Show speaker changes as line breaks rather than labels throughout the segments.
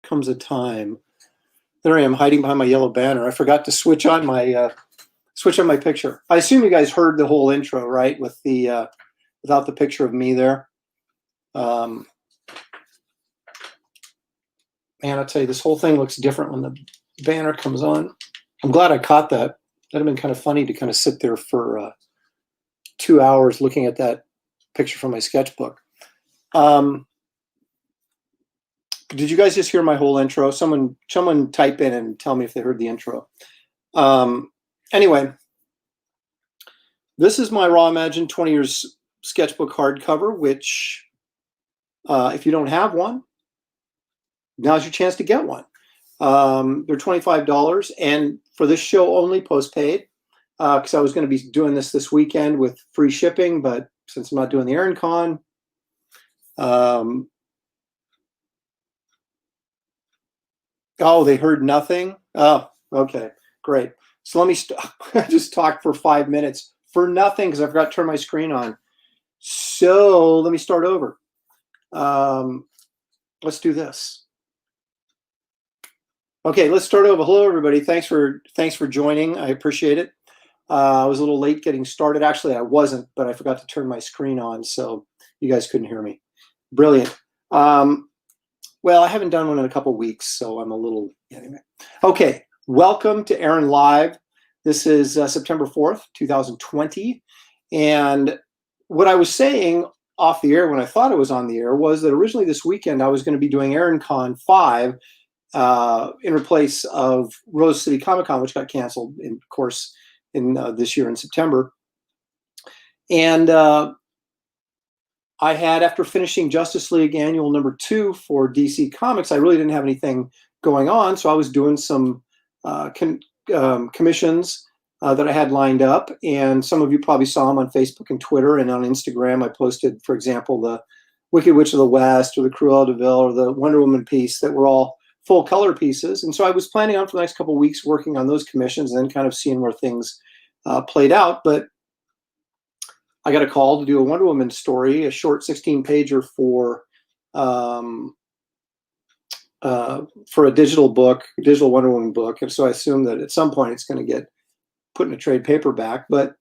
comes a time. There I am hiding behind my yellow banner. I forgot to switch on my picture. I assume you guys heard the whole intro, right? With the without the picture of me there. Man, I'll tell you, this whole thing looks different when the banner comes on. I'm glad I caught that. That'd have been kind of funny to kind of sit there for 2 hours looking at that picture from my sketchbook. Did you guys just hear my whole intro? Someone type in and tell me if they heard the intro. Anyway, this is my Raw Imagine 20 Years sketchbook hardcover, which if you don't have one, now's your chance to get one. They're $25, and for this show only, postpaid, because I was going to be doing this weekend with free shipping, but since I'm not doing the Aaron Con, oh, they heard nothing? Oh, okay, great. So let me I just talked for 5 minutes for nothing because I forgot to turn my screen on. So let me start over. Let's do this. Okay, let's start over. Hello, everybody. Thanks for joining. I appreciate it. I was a little late getting started. Actually, I wasn't, but I forgot to turn my screen on, so you guys couldn't hear me. Brilliant. Well, I haven't done one in a couple weeks, so I'm a little anyway. Okay, welcome to Aaron Live. This is September 4th, 2020, and what I was saying off the air when I thought it was on the air was that originally this weekend I was going to be doing Aaron Con 5 in replace of Rose City Comic Con, which got canceled, of course, in this year in September. And I had, after finishing Justice League Annual number 2 for DC Comics, I really didn't have anything going on, so I was doing some commissions that I had lined up, and some of you probably saw them on Facebook and Twitter, and on Instagram I posted, for example, the Wicked Witch of the West, or the Cruella de Vil, or the Wonder Woman piece that were all full color pieces. And so I was planning on for the next couple of weeks working on those commissions and then kind of seeing where things played out. But I got a call to do a Wonder Woman story, a short 16-pager for a digital book, a digital Wonder Woman book. And so I assumed that at some point it's going to get put in a trade paperback. And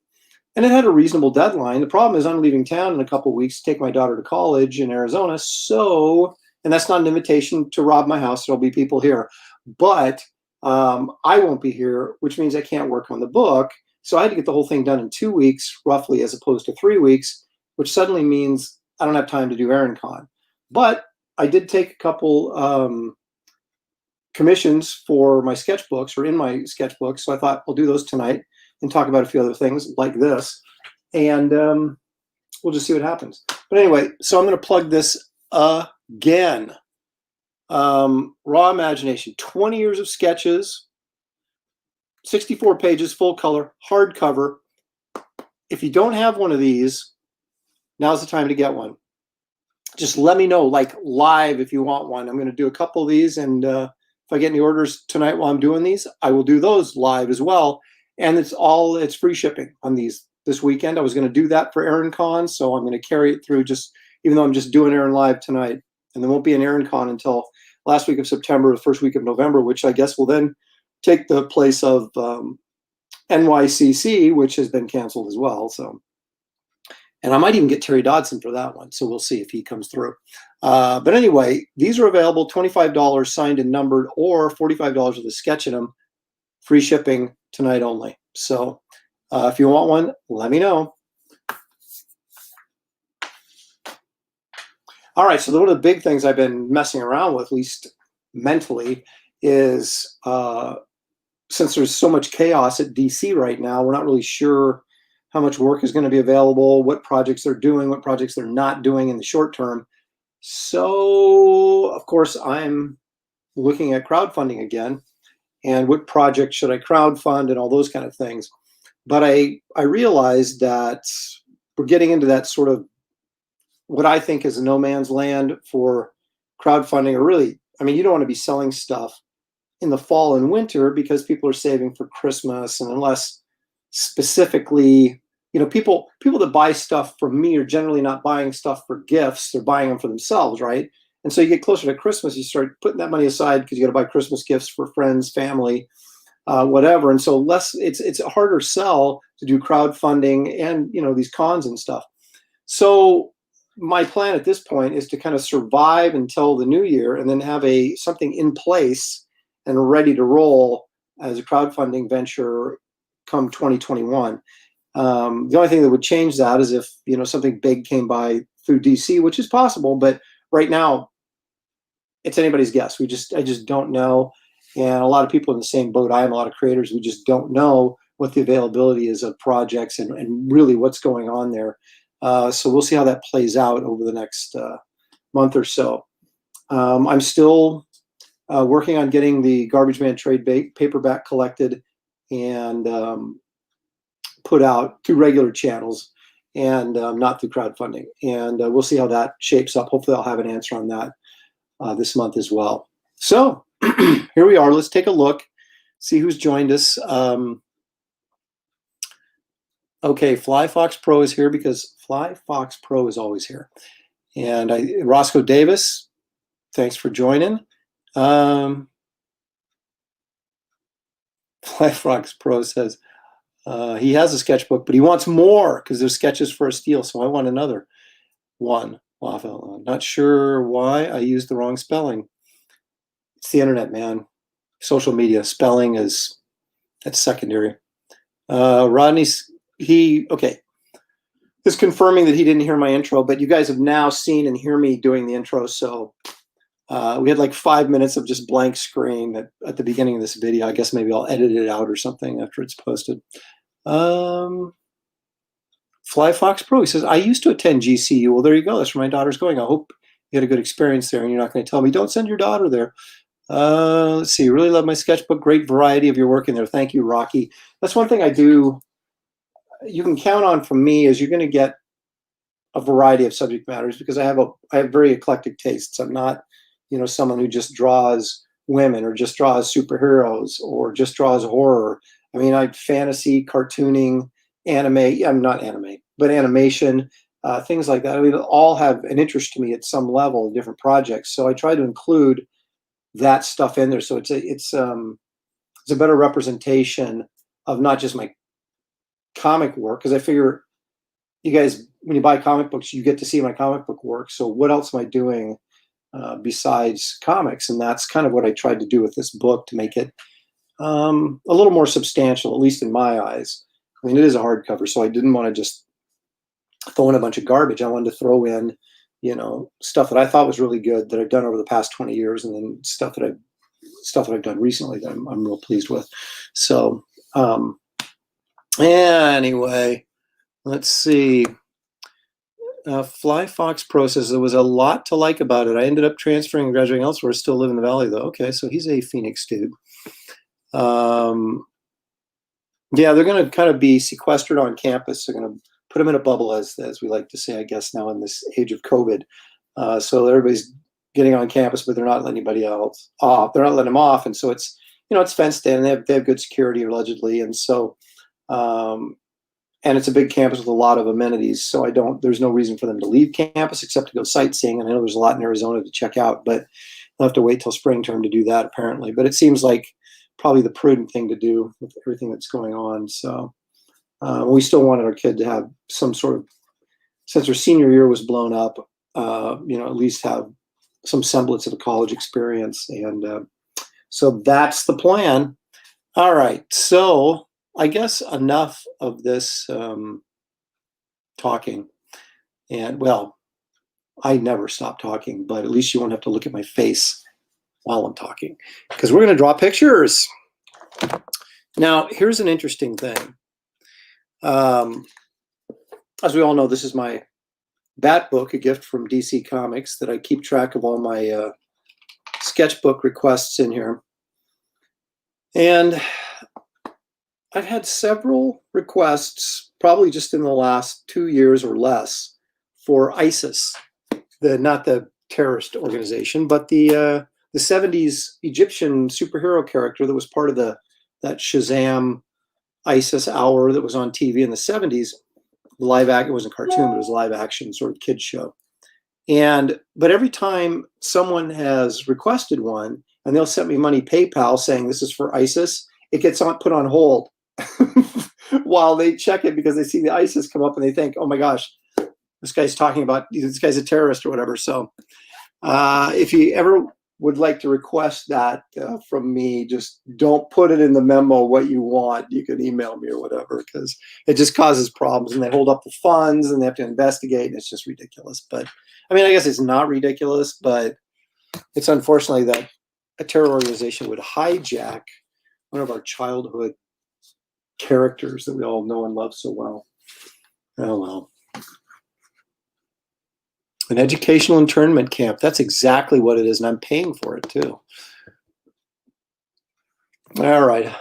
it had a reasonable deadline. The problem is I'm leaving town in a couple of weeks to take my daughter to college in Arizona. So, and that's not an invitation to rob my house. There'll be people here. But I won't be here, which means I can't work on the book. So I had to get the whole thing done in 2 weeks, roughly, as opposed to 3 weeks, which suddenly means I don't have time to do Aaron Con. But I did take a couple commissions for my sketchbooks, or in my sketchbooks. So I thought I'll do those tonight and talk about a few other things like this. And we'll just see what happens. But anyway, so I'm going to plug this again. Raw Imagination, 20 years of sketches, 64 pages, full color, hardcover. If you don't have one of these, now's the time to get one. Just let me know, like live, if you want one. I'm going to do a couple of these, and if I get any orders tonight while I'm doing these, I will do those live as well. And it's free shipping on these this weekend. I was going to do that for Aaron Con, so I'm going to carry it through, just even though I'm just doing Aaron Live tonight. And there won't be an Aaron Con until last week of September, the first week of November, which I guess will then take the place of NYCC, which has been canceled as well. So, and I might even get Terry Dodson for that one. So we'll see if he comes through. But anyway, these are available, $25 signed and numbered, or $45 with a sketch in them. Free shipping tonight only. So if you want one, let me know. All right, so one of the big things I've been messing around with, at least mentally, is since there's so much chaos at DC right now, we're not really sure how much work is going to be available, what projects they're doing, what projects they're not doing in the short term. So, of course, I'm looking at crowdfunding again, and what project should I crowdfund and all those kind of things. But I realized that we're getting into that sort of what I think is a no man's land for crowdfunding, or really, I mean, you don't want to be selling stuff in the fall and winter because people are saving for Christmas, and unless specifically, you know, people that buy stuff from me are generally not buying stuff for gifts, they're buying them for themselves, right? And so you get closer to Christmas, you start putting that money aside because you got to buy Christmas gifts for friends, family, whatever. And so it's a harder sell to do crowdfunding and, you know, these cons and stuff. So my plan at this point is to kind of survive until the new year and then have something in place and ready to roll as a crowdfunding venture come 2021. The only thing that would change that is if, you know, something big came by through DC, which is possible, but right now it's anybody's guess. I just don't know. And a lot of people in the same boat I am, a lot of creators, we just don't know what the availability is of projects and really what's going on there. So we'll see how that plays out over the next month or so. I'm still working on getting the Garbage Man trade paperback collected and put out through regular channels and not through crowdfunding. And we'll see how that shapes up. Hopefully I'll have an answer on that this month as well. So here we are. Let's take a look, see who's joined us. Okay, Fly Fox Pro is here because Fly Fox Pro is always here. And Roscoe Davis, thanks for joining. Fly Fox Pro says he has a sketchbook, but he wants more because there's sketches for a steal. So I want another one. Not sure why I used the wrong spelling. It's the internet, man. Social media spelling that's secondary. Rodney's is confirming that he didn't hear my intro, but you guys have now seen and hear me doing the intro. So we had like 5 minutes of just blank screen at the beginning of this video. I guess maybe I'll edit it out or something after it's posted. Fly Fox Pro, he says, I used to attend GCU. Well, there you go. That's where my daughter's going. I hope you had a good experience there and you're not going to tell me, don't send your daughter there. Let's see. Really love my sketchbook. Great variety of your work in there. Thank you, Rocky. That's one thing I do. You can count on from me is you're going to get a variety of subject matters because I have very eclectic tastes. I'm not, you know, someone who just draws women or just draws superheroes or just draws horror. I mean, fantasy, cartooning, anime. I'm not anime, but animation, things like that. I mean, all have an interest to me at some level in different projects. So I try to include that stuff in there. So it's a better representation of not just my comic work, because I figure you guys, when you buy comic books, you get to see my comic book work. So what else am I doing besides comics? And that's kind of what I tried to do with this book to make it a little more substantial, at least in my eyes. I mean, it is a hardcover, so I didn't want to just throw in a bunch of garbage. I wanted to throw in, you know, stuff that I thought was really good that I've done over the past 20 years, and then stuff that I've done recently that I'm real pleased with. So anyway, let's see. Fly Fox Pro says there was a lot to like about it. I ended up transferring and graduating elsewhere. Still live in the Valley though. Okay, so he's a Phoenix dude. Yeah, they're going to kind of be sequestered on campus. They're going to put them in a bubble, as we like to say, I guess, now in this age of COVID. So everybody's getting on campus, but they're not letting anybody else off. They're not letting them off, and so it's, you know, it's fenced in. They have good security allegedly, and so and it's a big campus with a lot of amenities. So there's no reason for them to leave campus except to go sightseeing. And I know there's a lot in Arizona to check out, but they'll have to wait till spring term to do that apparently. But it seems like probably the prudent thing to do with everything that's going on. So we still wanted our kid to have some sort of, since her senior year was blown up, you know, at least have some semblance of a college experience. And so that's the plan. All right. So I guess enough of this talking. And well, I never stop talking, but at least you won't have to look at my face while I'm talking, because we're going to draw pictures. Now, here's an interesting thing. As we all know, this is my Bat book, a gift from DC Comics, that I keep track of all my sketchbook requests in here. And I've had several requests, probably just in the last 2 years or less, for ISIS, not the terrorist organization, but the 70s Egyptian superhero character that was part of that Shazam ISIS hour that was on TV in the 70s. It wasn't a cartoon, but it was a live action sort of kids show. But every time someone has requested one and they'll send me money PayPal saying this is for ISIS, it gets put on hold while they check it because they see the ISIS come up and they think, oh my gosh, this guy's talking about, this guy's a terrorist or whatever. So if you ever would like to request that from me, just don't put it in the memo what you want. You can email me or whatever, because it just causes problems and they hold up the funds and they have to investigate and it's just ridiculous. But I mean, I guess it's not ridiculous, but it's unfortunately that a terror organization would hijack one of our childhood characters that we all know and love so well. Oh, well. An educational internment camp. That's exactly what it is, and I'm paying for it too. All right.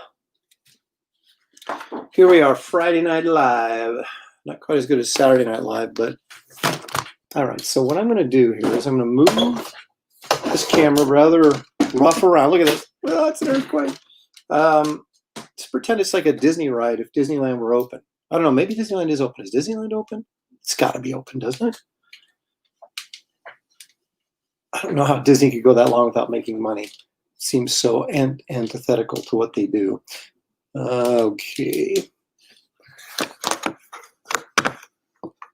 Here we are, Friday Night Live. Not quite as good as Saturday Night Live, but all right. So what I'm going to do here is I'm going to move this camera rather rough around. Look at this. Oh, it's an earthquake. Just pretend it's like a Disney ride if Disneyland were open. I don't know. Maybe Disneyland is open. Is Disneyland open? It's got to be open, doesn't it? I don't know how Disney could go that long without making money. It seems so antithetical to what they do. Okay.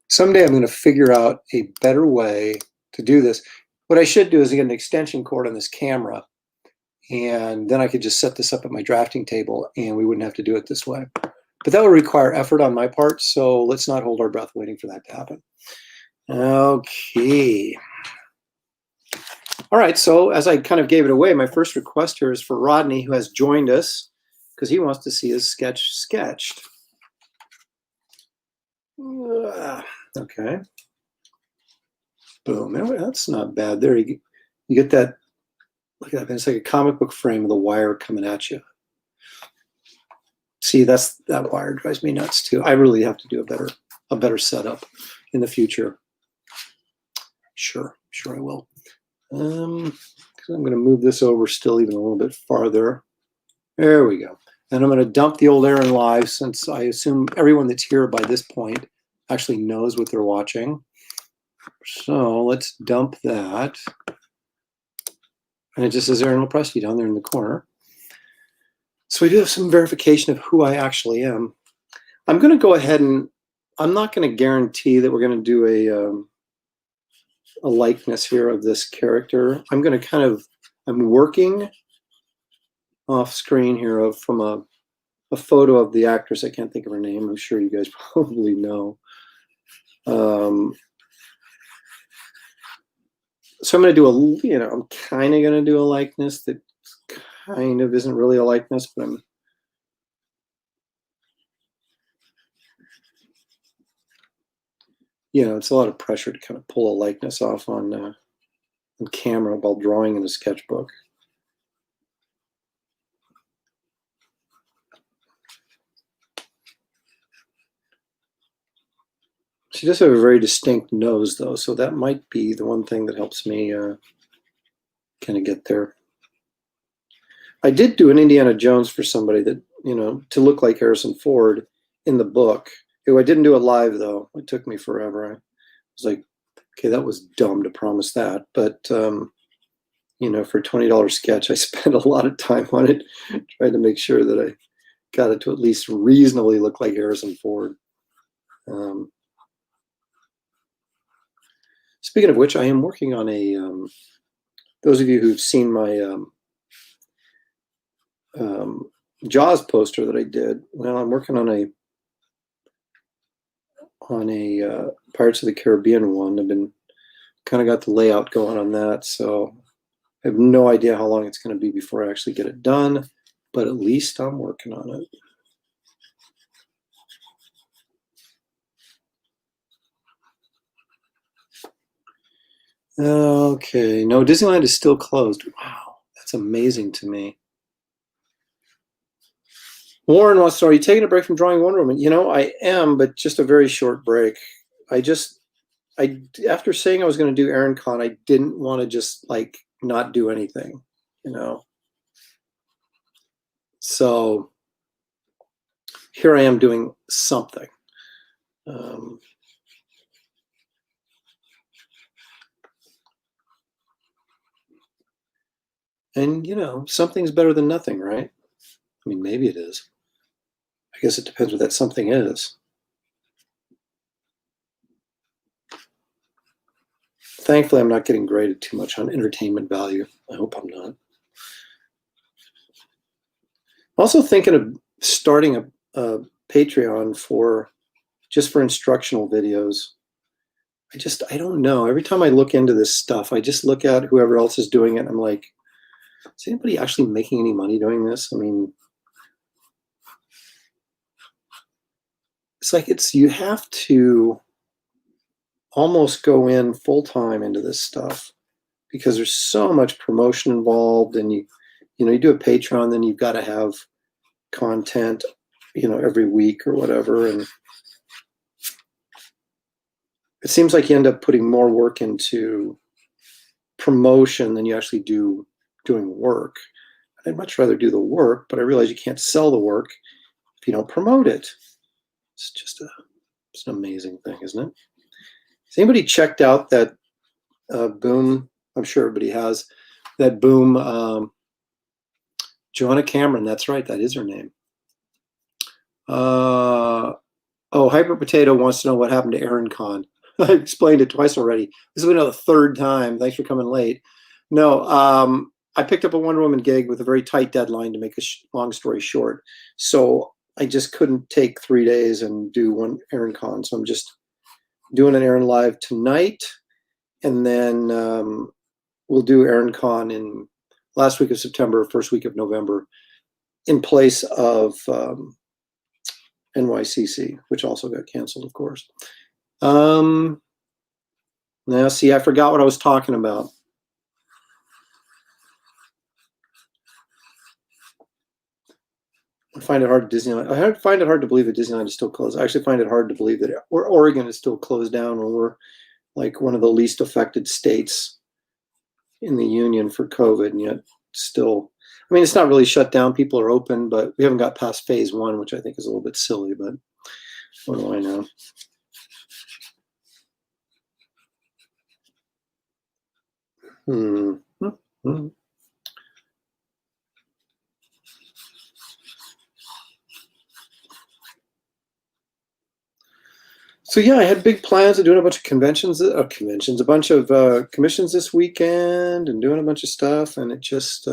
Someday I'm going to figure out a better way to do this. What I should do is get an extension cord on this camera, and then I could just set this up at my drafting table, and we wouldn't have to do it this way. But that would require effort on my part, so let's not hold our breath waiting for that to happen. Okay. All right, so as I kind of gave it away, my first request here is for Rodney, who has joined us because he wants to see his sketch sketched. Okay. Boom. That's not bad. There you get that. Look at that. It's like a comic book frame with a wire coming at you. See, that wire drives me nuts too. I really have to do a better setup in the future. Sure I will. I'm going to move this over still even a little bit farther. There we go. And I'm going to dump the old Aaron Live, since I assume everyone that's here by this point actually knows what they're watching. So let's dump that. And it just says Aaron Lepresti down there in the corner. So we do have some verification of who I actually am. I'm going to go ahead and I'm not going to guarantee that we're going to do a likeness here of this character. I'm going to I'm working off screen here from a photo of the actress. I can't think of her name. I'm sure you guys probably know. So I'm going to do I'm kind of going to do a likeness that kind of isn't really a likeness, but it's a lot of pressure to kind of pull a likeness off on camera while drawing in a sketchbook. She does have a very distinct nose, though, so that might be the one thing that helps me kind of get there. I did do an Indiana Jones for somebody that, to look like Harrison Ford in the book. I didn't do it live, though. It took me forever. I was like, okay, that was dumb to promise that. But, for a $20 sketch, I spent a lot of time on it, trying to make sure that I got it to at least reasonably look like Harrison Ford. Speaking of which, I am working on those of you who've seen my Jaws poster that I did. Well, I'm working on a Pirates of the Caribbean one. I've been kind of got the layout going on that, so I have no idea how long it's going to be before I actually get it done, but at least I'm working on it. Okay, no, Disneyland is still closed. Wow, that's amazing to me. Warren wants to know, are you taking a break from drawing Wonder Woman? I am, but just a very short break. After saying I was going to do Aaron Con, I didn't want to just not do anything, So here I am doing something. And, something's better than nothing, right? I mean, maybe it is. I guess it depends what that something is. Thankfully, I'm not getting graded too much on entertainment value. I hope I'm not. Also thinking of starting a Patreon just for instructional videos. I don't know. Every time I look into this stuff, I just look at whoever else is doing it, and I'm like, is anybody actually making any money doing this? I mean, it's like you have to almost go in full time into this stuff because there's so much promotion involved, and you do a Patreon, then you've got to have content, every week or whatever, and it seems like you end up putting more work into promotion than you actually do doing work. I'd much rather do the work, but I realize you can't sell the work if you don't promote it. It's just it's an amazing thing, isn't it? Has anybody checked out that Boom? I'm sure everybody has that Boom. Joanna Cameron, that's right, that is her name. Hyper Potato wants to know what happened to Aaron Con. I explained it twice already. This will be the third time. Thanks for coming late. No, I picked up a Wonder Woman gig with a very tight deadline to make a long story short. So I just couldn't take 3 days and do one Aaron Con. So I'm just doing an Aaron Live tonight. And then we'll do Aaron Con in last week of September, first week of November, in place of NYCC, which also got canceled, of course. Now, see, I forgot what I was talking about. I find it hard to Disneyland. I find it hard to believe that Disneyland is still closed. I actually find it hard to believe that Oregon is still closed down when we're like one of the least affected states in the union for COVID, and yet still, I mean, it's not really shut down. People are open, but we haven't got past phase 1, which I think is a little bit silly, but what do I know? So yeah, I had big plans of doing a bunch of a bunch of commissions this weekend, and doing a bunch of stuff, and it just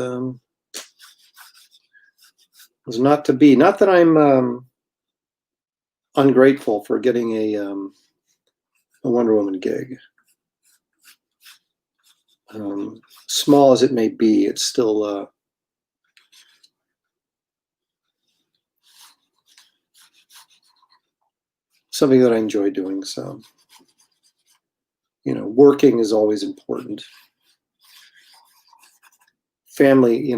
was not to be. Not that I'm ungrateful for getting a Wonder Woman gig. Small as it may be, it's still something that I enjoy doing. So, working is always important. Family,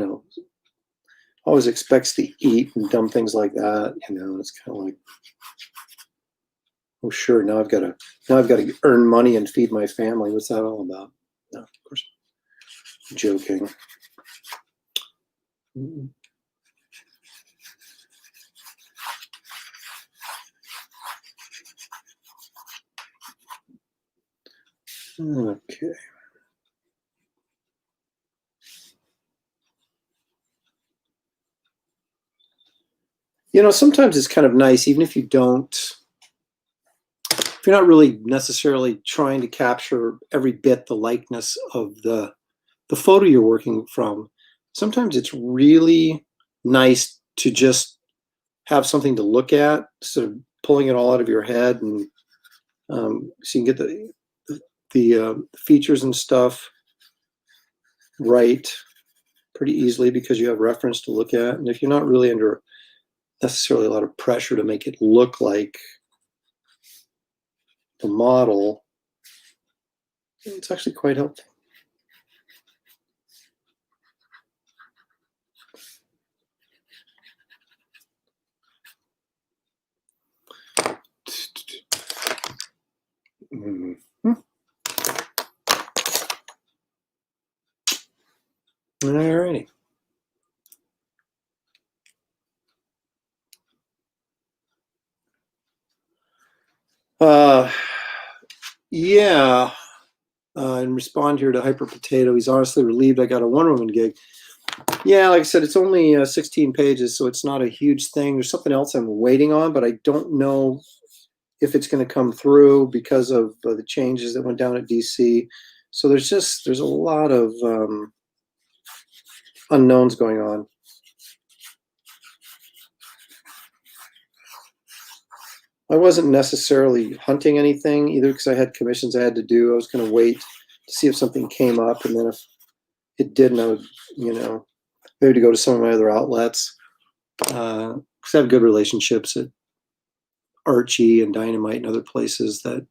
always expects to eat and dumb things like that. It's kind of like, oh sure, now I've got to earn money and feed my family. What's that all about? No, of course, joking. Okay. Sometimes it's kind of nice, even if you're not really necessarily trying to capture every bit the likeness of the photo you're working from. Sometimes it's really nice to just have something to look at, sort of pulling it all out of your head, and so you can get the features and stuff right pretty easily because you have reference to look at. And if you're not really under necessarily a lot of pressure to make it look like the model, it's actually quite helpful. All righty. Yeah. And respond here to Hyper Potato. He's honestly relieved I got a Wonder Woman gig. Yeah, like I said, it's only 16 pages, so it's not a huge thing. There's something else I'm waiting on, but I don't know if it's going to come through because of the changes that went down at DC. So there's a lot of unknowns going on. I wasn't necessarily hunting anything either because I had commissions I had to do. I was going to wait to see if something came up, and then if it didn't, I would, maybe to go to some of my other outlets because I have good relationships at Archie and Dynamite and other places that.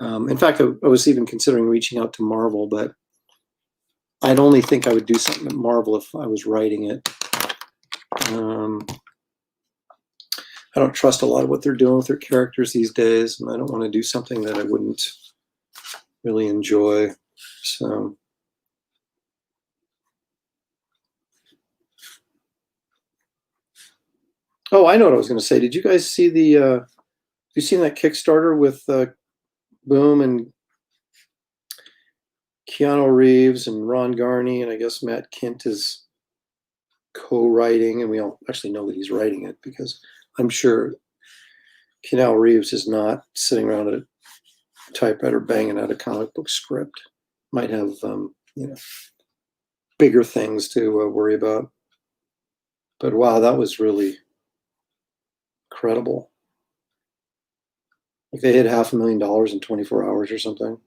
In fact, I was even considering reaching out to Marvel, but I'd only think I would do something at Marvel if I was writing it. I don't trust a lot of what they're doing with their characters these days, and I don't want to do something that I wouldn't really enjoy. So, oh, I know what I was going to say. Did you guys see have you seen that Kickstarter with Boom and Keanu Reeves and Ron Garney, and I guess Matt Kint is co-writing, and we all actually know that he's writing it because I'm sure Keanu Reeves is not sitting around at a typewriter banging out a comic book script. Might have bigger things to worry about. But wow, that was really incredible. Like they hit $500,000 in 24 hours or something,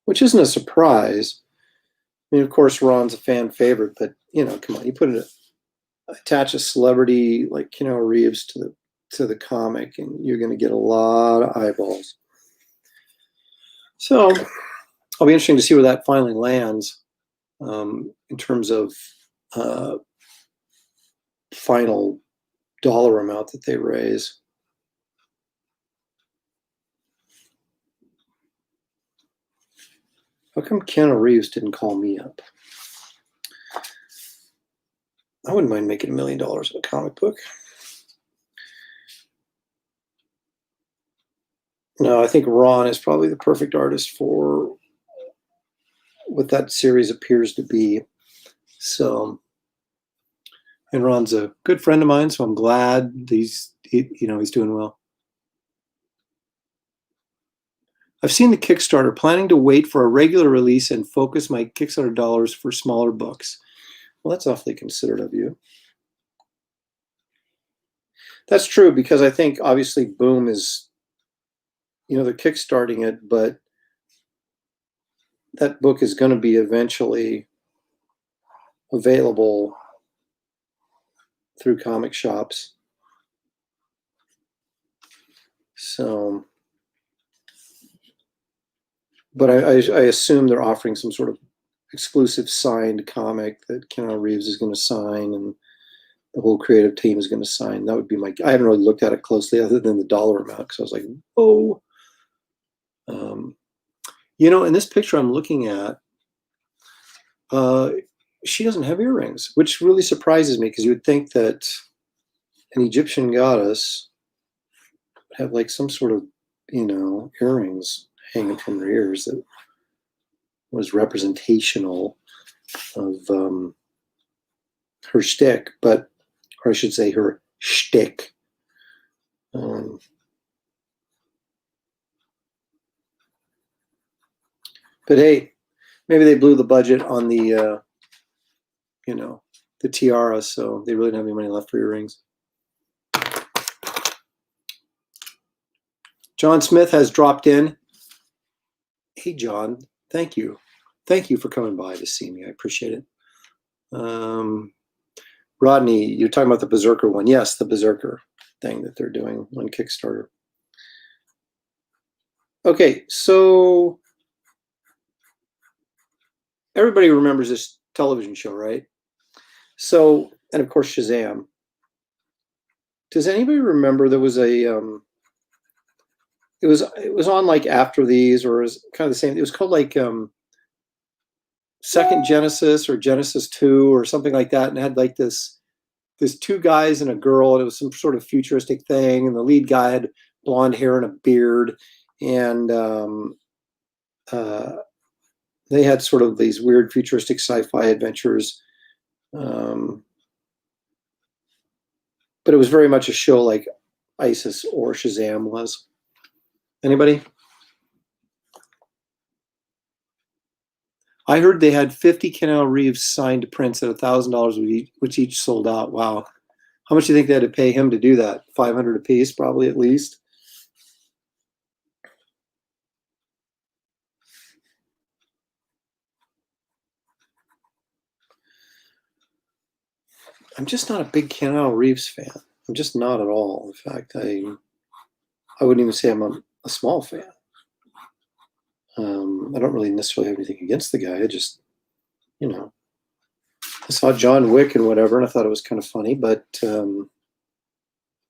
which isn't a surprise. I mean, of course, Ron's a fan favorite, but come on, you attach a celebrity like Keanu Reeves to the comic, and you're going to get a lot of eyeballs. So it'll be interesting to see where that finally lands in terms of final dollar amount that they raise. How come Keanu Reeves didn't call me up? I wouldn't mind making $1 million in a comic book. No, I think Ron is probably the perfect artist for what that series appears to be. So, and Ron's a good friend of mine, so I'm glad he's doing well. I've seen the Kickstarter, planning to wait for a regular release and focus my Kickstarter dollars for smaller books. Well, that's awfully considerate of you. That's true, because I think obviously Boom is, they're kickstarting it, but that book is going to be eventually available through comic shops. So, but I assume they're offering some sort of exclusive signed comic that Keanu Reeves is going to sign and the whole creative team is going to sign. That would be I haven't really looked at it closely other than the dollar amount, because I was like, oh. In this picture I'm looking at, she doesn't have earrings, which really surprises me, because you would think that an Egyptian goddess would have like some sort of, earrings hanging from her ears that was representational of her shtick, or I should say her shtick. But hey, maybe they blew the budget on the, the tiara, so they really don't have any money left for earrings. John Smith has dropped in. Hey, John, thank you. Thank you for coming by to see me. I appreciate it. Rodney, you're talking about the Berserker one. Yes, the Berserker thing that they're doing on Kickstarter. Okay, so everybody remembers this television show, right? So, and of course, Shazam. Does anybody remember there was a it was on like after these, or it was kind of the same. It was called like Second Genesis or Genesis 2 or something like that, and it had like this two guys and a girl, and it was some sort of futuristic thing, and the lead guy had blonde hair and a beard, and they had sort of these weird futuristic sci-fi adventures But it was very much a show like ISIS or Shazam was. Anybody? I heard they had 50 Keanu Reeves signed prints at $1,000, which each sold out. Wow. How much do you think they had to pay him to do that? 500 a piece, probably at least. I'm just not a big Keanu Reeves fan. I'm just not at all. In fact, I wouldn't even say I'm a small fan. I don't really necessarily have anything against the guy. I just, I saw John Wick and whatever, and I thought it was kind of funny, but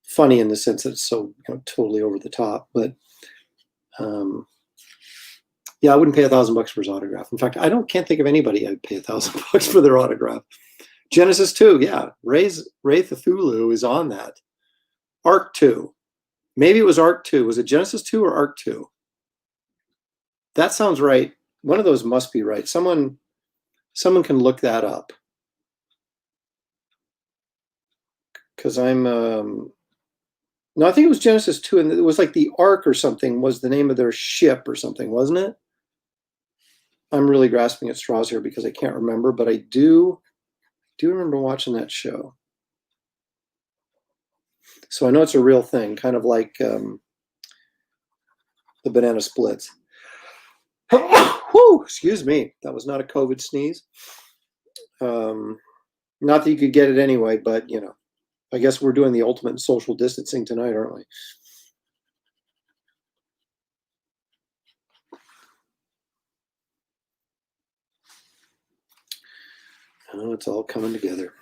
funny in the sense that it's so totally over the top. But yeah, I wouldn't pay $1,000 for his autograph. In fact, can't think of anybody I'd pay $1,000 for their autograph. Genesis 2, yeah, Ray Cthulhu is on that. Arc 2, maybe it was Arc 2. Was it Genesis 2 or Arc 2? That sounds right. One of those must be right. Someone can look that up. Because I'm no, I think it was Genesis 2, and it was like the Ark or something was the name of their ship or something, wasn't it? I'm really grasping at straws here because I can't remember, but I do remember watching that show. So I know it's a real thing, kind of like the banana splits. Whew, excuse me. That was not a COVID sneeze. Not that you could get it anyway, but I guess we're doing the ultimate social distancing tonight, aren't we? Oh, it's all coming together.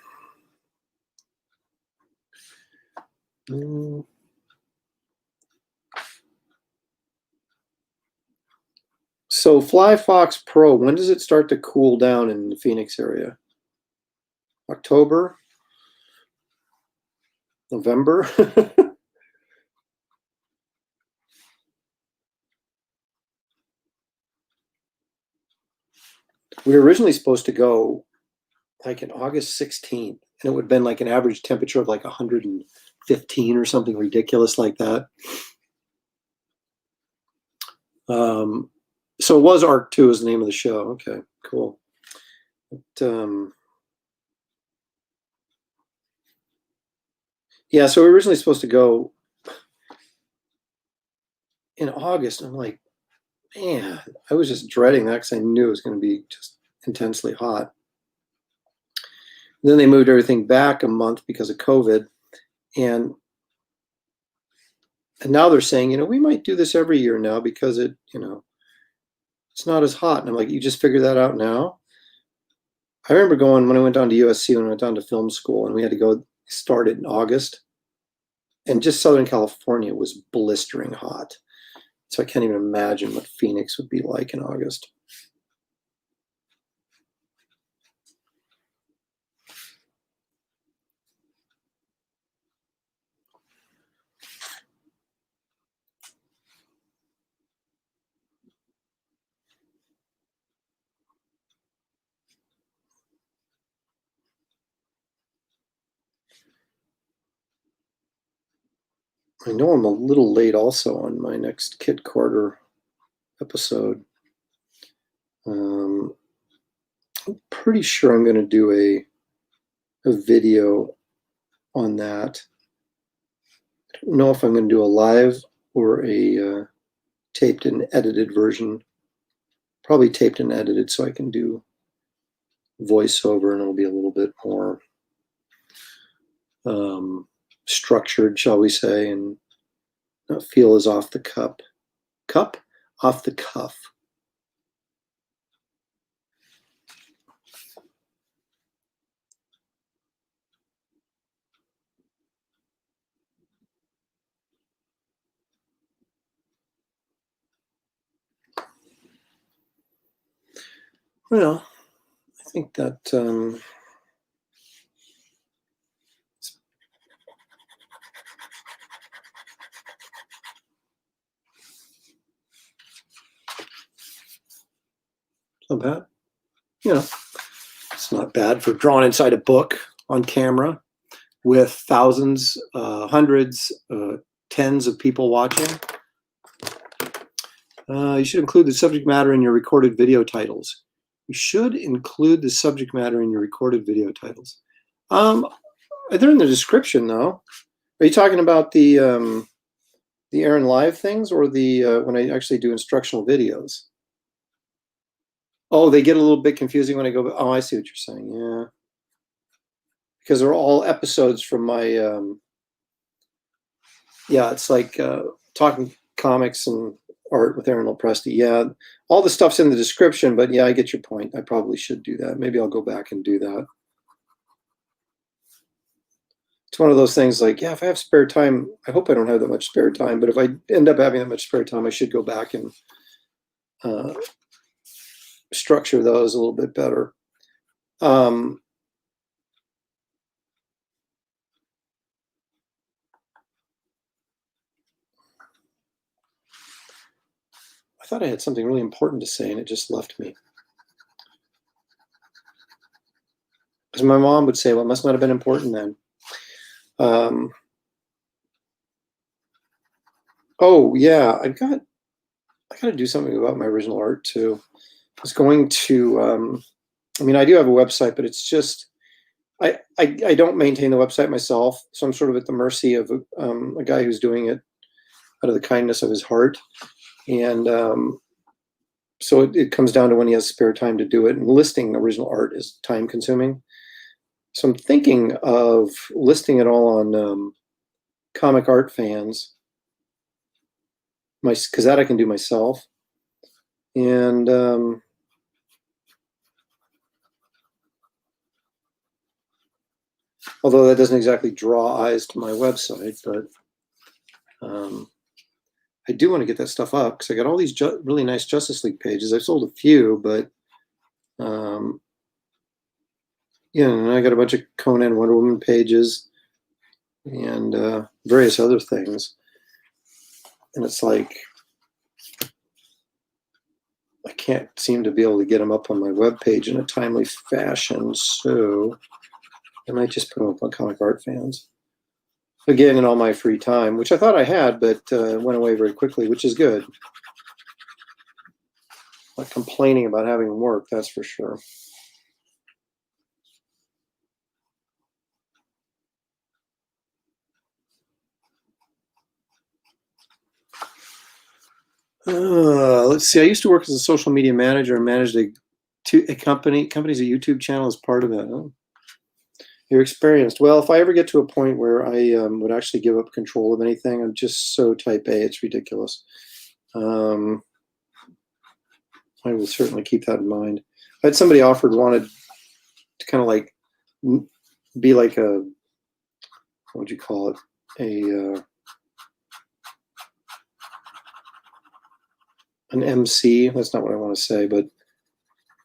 So Fly Fox Pro, when does it start to cool down in the Phoenix area? October? November? We were originally supposed to go like in August 16th, and it would have been like an average temperature of like 115 or something ridiculous like that. So it was Arc 2 is the name of the show. Okay, cool. But, yeah, so we were originally supposed to go in August. And I'm like, man, I was just dreading that because I knew it was going to be just intensely hot. And then they moved everything back a month because of COVID. And now they're saying, we might do this every year now because it's not as hot. And I'm like, you just figured that out now? I remember going when I went down to USC, when I went down to film school, and we had to go start it in August. And just Southern California was blistering hot. So I can't even imagine what Phoenix would be like in August. I know I'm a little late also on my next Kit Carter episode. I'm pretty sure I'm going to do a video on that. I don't know if I'm going to do a live or a taped and edited version. Probably taped and edited so I can do voiceover and it'll be a little bit more structured, shall we say, and not feel as off the off the cuff. Well, I think that not bad. It's not bad for drawn inside a book on camera with thousands, hundreds, tens of people watching. You should include the subject matter in your recorded video titles. You should include the subject matter in your recorded video titles. They're in the description, though. Are you talking about the Aaron Live things, or the when I actually do instructional videos? Oh, they get a little bit confusing when I go. Oh, I see what you're saying. Yeah, because they're all episodes from my. Yeah, it's like talking comics and art with Aaron Lopresti. Yeah, all the stuff's in the description, but yeah, I get your point. I probably should do that. Maybe I'll go back and do that. It's one of those things like, yeah, if I have spare time, I hope I don't have that much spare time, but if I end up having that much spare time, I should go back and structure those a little bit better. I thought I had something really important to say and it just left me. Because my mom would say, well, it must not have been important then. Oh yeah, I got to do something about my original art too. I was going to, I mean, I do have a website, but it's just, I don't maintain the website myself, so I'm sort of at the mercy of a guy who's doing it out of the kindness of his heart. And so it comes down to when he has spare time to do it, and listing original art is time consuming. So I'm thinking of listing it all on Comic Art Fans, because that I can do myself. And although that doesn't exactly draw eyes to my website, but I do want to get that stuff up because I got all these really nice Justice League pages. I've sold a few, but yeah, and I got a bunch of Conan Wonder Woman pages and various other things. And it's like, I can't seem to be able to get them up on my webpage in a timely fashion, so I might just put them up on Comic Art Fans. Again, in all my free time, which I thought I had, but went away very quickly, which is good. Not complaining about having work, that's for sure. Let's see. I used to work as a social media manager and managed a company's a YouTube channel as part of it. Oh. You're experienced. Well, if I ever get to a point where I would actually give up control of anything, I'm just so type A, it's ridiculous. I will certainly keep that in mind. I had somebody wanted to kind of like be like a, what would you call it? An MC. That's not what I want to say, but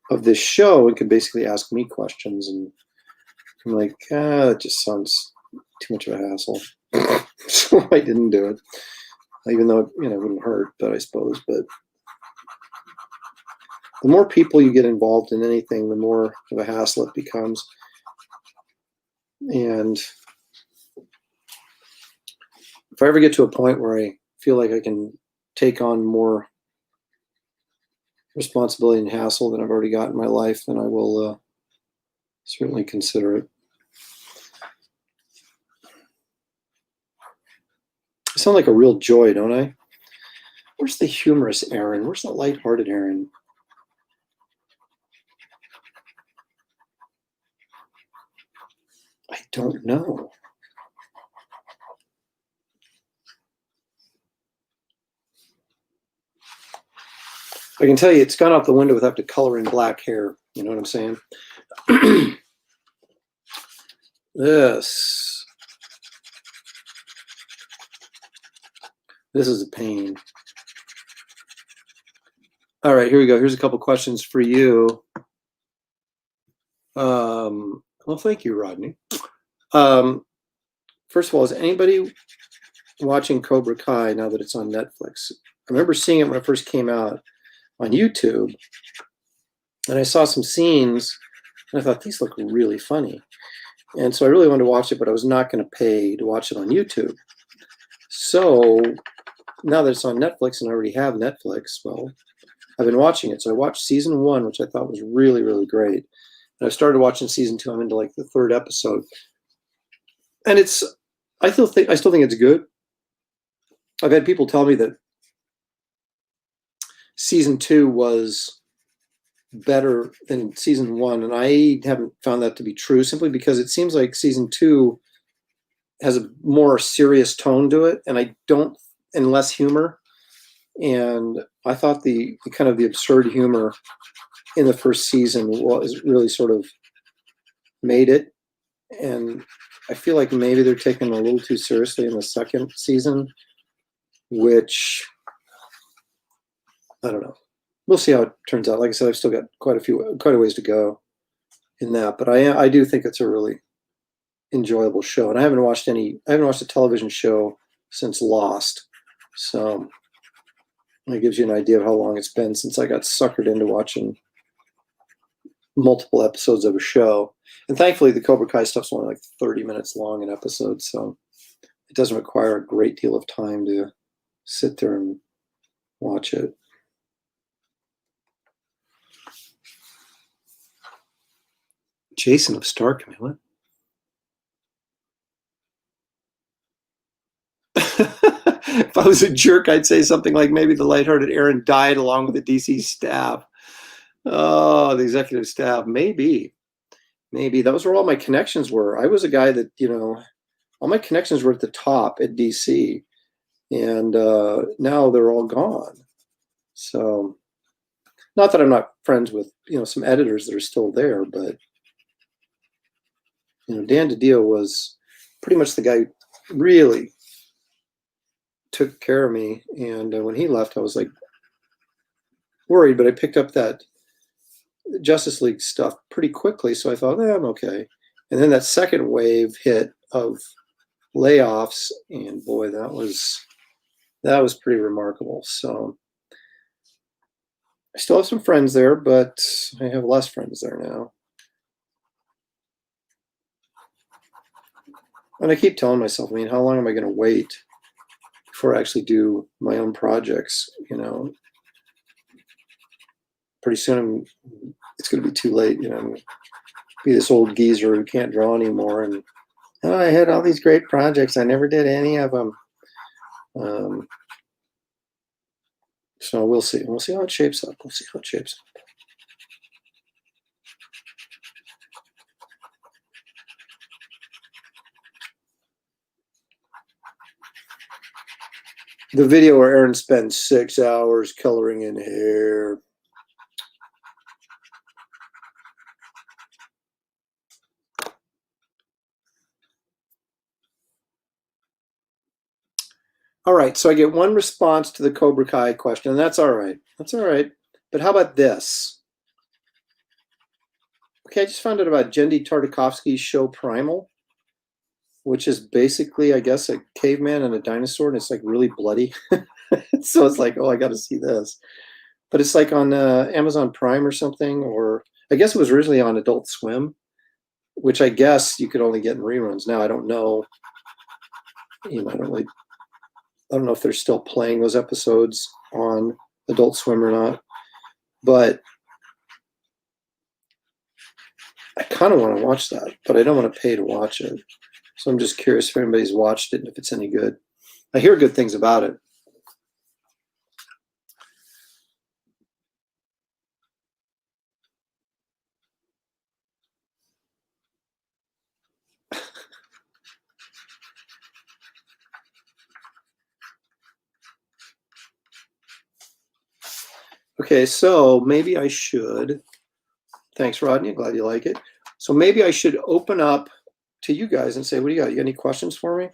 of this show, it could basically ask me questions, and I'm like, it just sounds too much of a hassle. So I didn't do it, even though it wouldn't hurt, but I suppose. But the more people you get involved in anything, the more of a hassle it becomes. And if I ever get to a point where I feel like I can take on more responsibility and hassle than I've already got in my life, then I will certainly consider it. I sound like a real joy, don't I? Where's the humorous Aaron? Where's the lighthearted Aaron? I don't know. I can tell you it's gone out the window with having to color in black hair. You know what I'm saying? This is a pain. All right, here we go. Here's a couple questions for you. Well, thank you, Rodney. First of all, is anybody watching Cobra Kai now that it's on Netflix? I remember seeing it when it first came out on YouTube, and I saw some scenes And I thought, these look really funny. And so I really wanted to watch it, but I was not going to pay to watch it on YouTube. So now that it's on Netflix and I already have Netflix, well, I've been watching it. So I watched season 1, which I thought was really, really great. And I started watching season 2. I'm into like the 3rd episode. And I still think it's good. I've had people tell me that season 2 was better than season 1, and I haven't found that to be true, simply because it seems like season 2 has a more serious tone to it, and less humor. And I thought the kind of the absurd humor in the first season was really sort of made it, and I feel like maybe they're taking it a little too seriously in the second season, which I don't know. We'll see how it turns out. Like I said, I've still got quite a ways to go in that, but I do think it's a really enjoyable show. And I haven't watched a television show since Lost, so that gives you an idea of how long it's been since I got suckered into watching multiple episodes of a show. And thankfully, the Cobra Kai stuff's only like 30 minutes long an episode, so it doesn't require a great deal of time to sit there and watch it. Jason of Star Command. If I was a jerk, I'd say something like maybe the lighthearted Aaron died along with the DC staff. Oh, the executive staff. Maybe those were all my connections were. I was a guy that, all my connections were at the top at DC, and now they're all gone. So, not that I'm not friends with, some editors that are still there, but Dan DiDio was pretty much the guy who really took care of me. And when he left, I was like worried, but I picked up that Justice League stuff pretty quickly. So I thought, I'm okay. And then that second wave hit of layoffs, and boy, that was pretty remarkable. So I still have some friends there, but I have less friends there now. And I keep telling myself, how long am I going to wait before I actually do my own projects? Pretty soon it's going to be too late. Be this old geezer who can't draw anymore. And I had all these great projects. I never did any of them. So we'll see. We'll see how it shapes up. The video where Aaron spends 6 hours coloring in hair. All right, so I get one response to the Cobra Kai question, and that's all right. But how about this? Okay, I just found out about Jendi Tartakovsky's show Primal, which is basically, I guess, a caveman and a dinosaur, and it's like really bloody. So it's like, I got to see this. But it's like on Amazon Prime or something, or I guess it was originally on Adult Swim, which I guess you could only get in reruns. Now I don't know. I don't know if they're still playing those episodes on Adult Swim or not. But I kind of want to watch that, but I don't want to pay to watch it. So I'm just curious if anybody's watched it and if it's any good. I hear good things about it. Okay, so maybe I should. Thanks, Rodney. I'm glad you like it. So maybe I should open up to you guys and say, what do you got? You got any questions for me?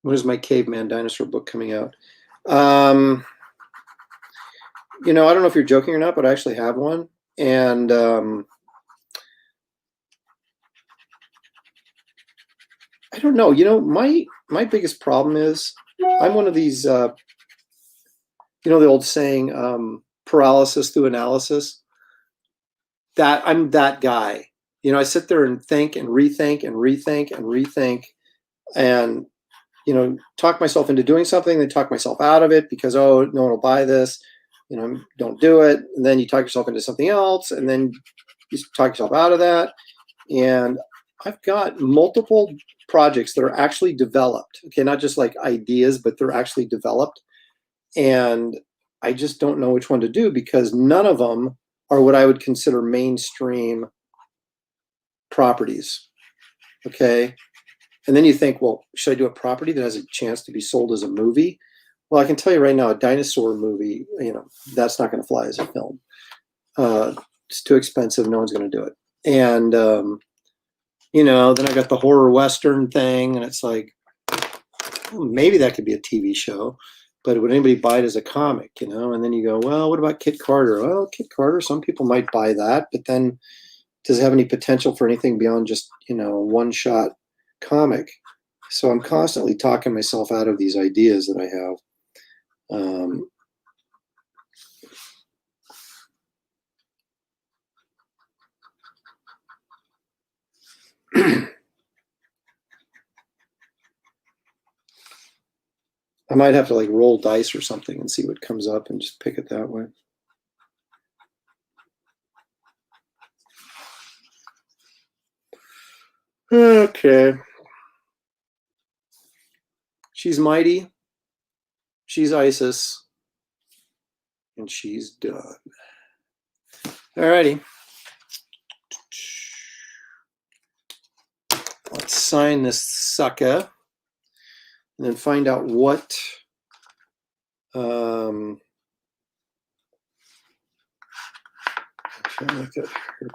When is my caveman dinosaur book coming out? I don't know if you're joking or not, but I actually have one. And I don't know. My biggest problem is I'm one of these, the old saying, paralysis through analysis. That I'm that guy. I sit there and think and rethink and rethink and rethink and, talk myself into doing something, then talk myself out of it because, oh, no one will buy this, don't do it. And then you talk yourself into something else and then you talk yourself out of that. And I've got multiple projects that are actually developed. Okay, not just like ideas, but they're actually developed. And I just don't know which one to do because none of them are what I would consider mainstream properties. Okay. And then you think, well, should I do a property that has a chance to be sold as a movie? Well, I can tell you right now, a dinosaur movie, that's not going to fly as a film. It's too expensive. No one's going to do it. And, then I got the horror Western thing, and it's like, well, maybe that could be a TV show, but would anybody buy it as a comic, And then you go, well, what about Kit Carter? Well, Kit Carter, some people might buy that, but then does it have any potential for anything beyond just, a one-shot comic? So I'm constantly talking myself out of these ideas that I have. I might have to like roll dice or something and see what comes up and just pick it that way. Okay. She's mighty. She's Isis. And she's done. Alrighty. Let's sign this sucker. And then find out what like that.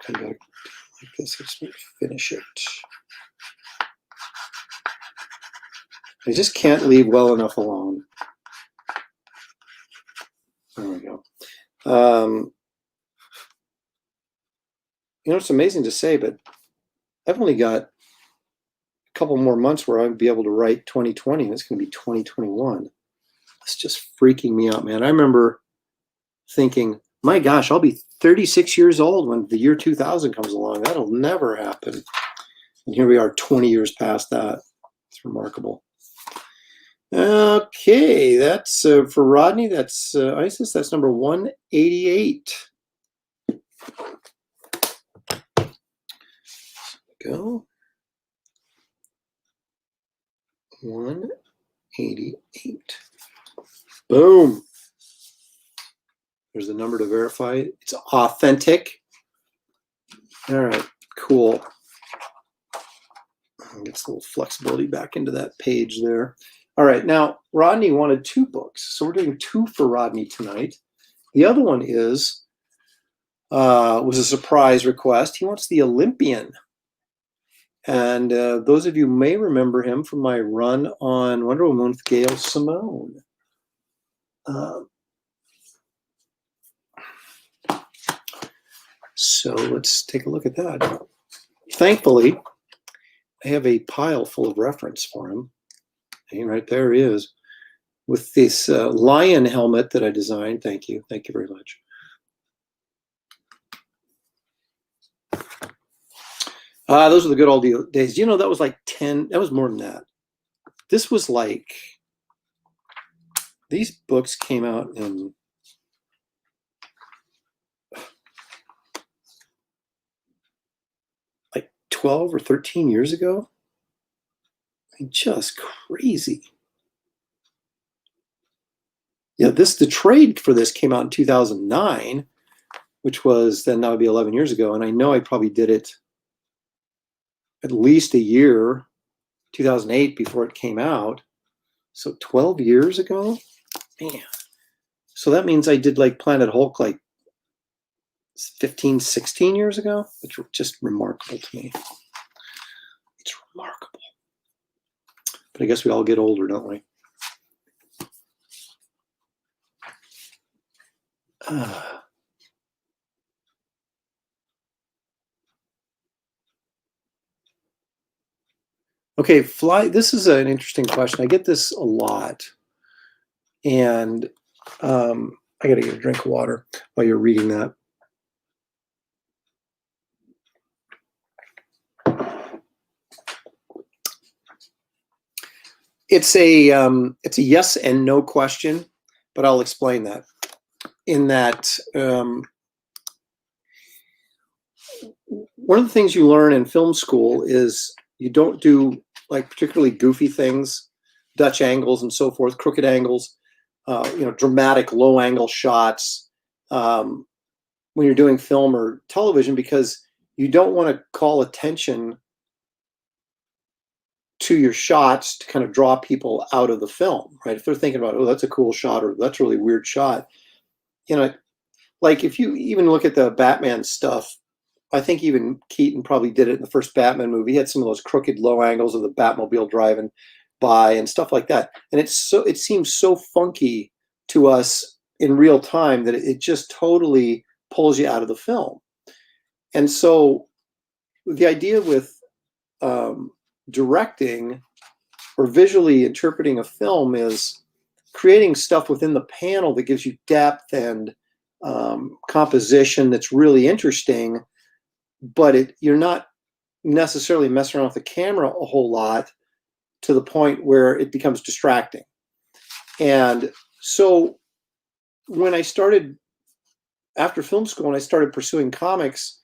Come back like this. Let's finish it. I just can't leave well enough alone. There we go. It's amazing to say, but I've only got a couple more months where I'd be able to write 2020, and it's going to be 2021. It's just freaking me out, man. I remember thinking, my gosh, I'll be 36 years old when the year 2000 comes along. That'll never happen. And here we are 20 years past that. It's remarkable. Okay, that's for Rodney. That's Isis. That's number 188. Go. 188. Boom. There's the number to verify. It's authentic. All right, cool. Gets a little flexibility back into that page there. All right, now Rodney wanted 2 books, so we're doing 2 for Rodney tonight. The other one was a surprise request. He wants The Olympian. And those of you may remember him from my run on Wonder Woman with Gail Simone. So let's take a look at that. Thankfully, I have a pile full of reference for him. Hey, right there he is with this lion helmet that I designed. Thank you. Thank you very much. Those are the good old days. That was like 10. That was more than that. This was like, these books came out in like 12 or 13 years ago. Just crazy. Yeah, the trade for this came out in 2009, which was then that would be 11 years ago. And I know I probably did it at least a year, 2008, before it came out. So 12 years ago? Man. So that means I did like Planet Hulk like 15, 16 years ago, which were just remarkable to me. It's remarkable. But I guess we all get older, don't we? Okay, fly. This is an interesting question. I get this a lot, and I got to get a drink of water while you're reading that. It's a yes and no question, but I'll explain that. In that, one of the things you learn in film school is you don't do like particularly goofy things, Dutch angles and so forth, crooked angles, dramatic low angle shots when you're doing film or television, because you don't want to call attention to your shots to kind of draw people out of the film, right? If they're thinking about, oh, that's a cool shot, or that's a really weird shot, like if you even look at the Batman stuff, I think even Keaton probably did it in the first Batman movie. He had some of those crooked low angles of the Batmobile driving by and stuff like that. And it seems so funky to us in real time that it just totally pulls you out of the film. And so the idea with directing or visually interpreting a film is creating stuff within the panel that gives you depth and composition that's really interesting, but you're not necessarily messing around with the camera a whole lot to the point where it becomes distracting. And so when I started after film school and I started pursuing comics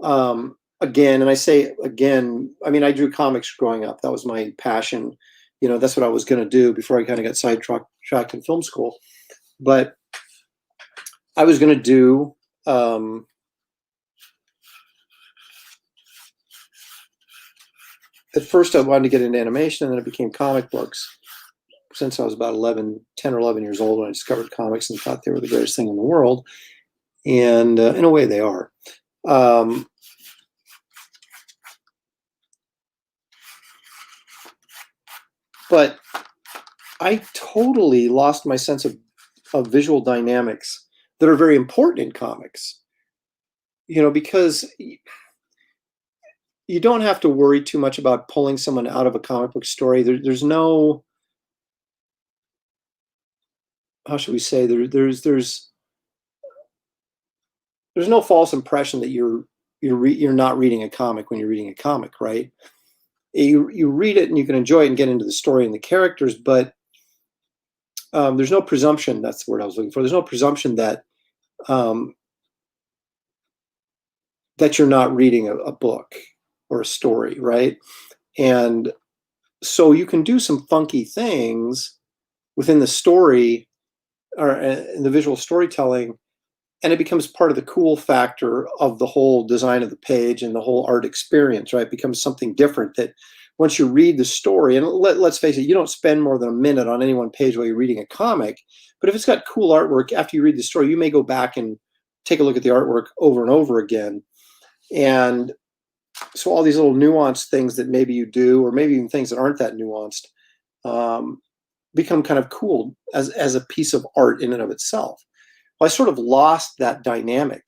again, and I say again, I mean, I drew comics growing up. That was my passion. That's what I was going to do before I kind of got sidetracked in film school. But I was going to do at first I wanted to get into animation, and then it became comic books. Since I was about 10 or 11 years old when I discovered comics and thought they were the greatest thing in the world. And in a way they are. But I totally lost my sense of visual dynamics that are very important in comics. Because you don't have to worry too much about pulling someone out of a comic book story. There's no, how should we say, there's no false impression that you're not reading a comic when you're reading a comic, right? You read it and you can enjoy it and get into the story and the characters, but there's no presumption. That's the word I was looking for. There's no presumption that that you're not reading a book or a story, right? And so you can do some funky things within the story or in the visual storytelling, and it becomes part of the cool factor of the whole design of the page and the whole art experience, right? It becomes something different that once you read the story, and let's face it, you don't spend more than a minute on any one page while you're reading a comic, but if it's got cool artwork, after you read the story, you may go back and take a look at the artwork over and over again. And so all these little nuanced things that maybe you do, or maybe even things that aren't that nuanced, become kind of cool as a piece of art in and of itself. Well, I sort of lost that dynamic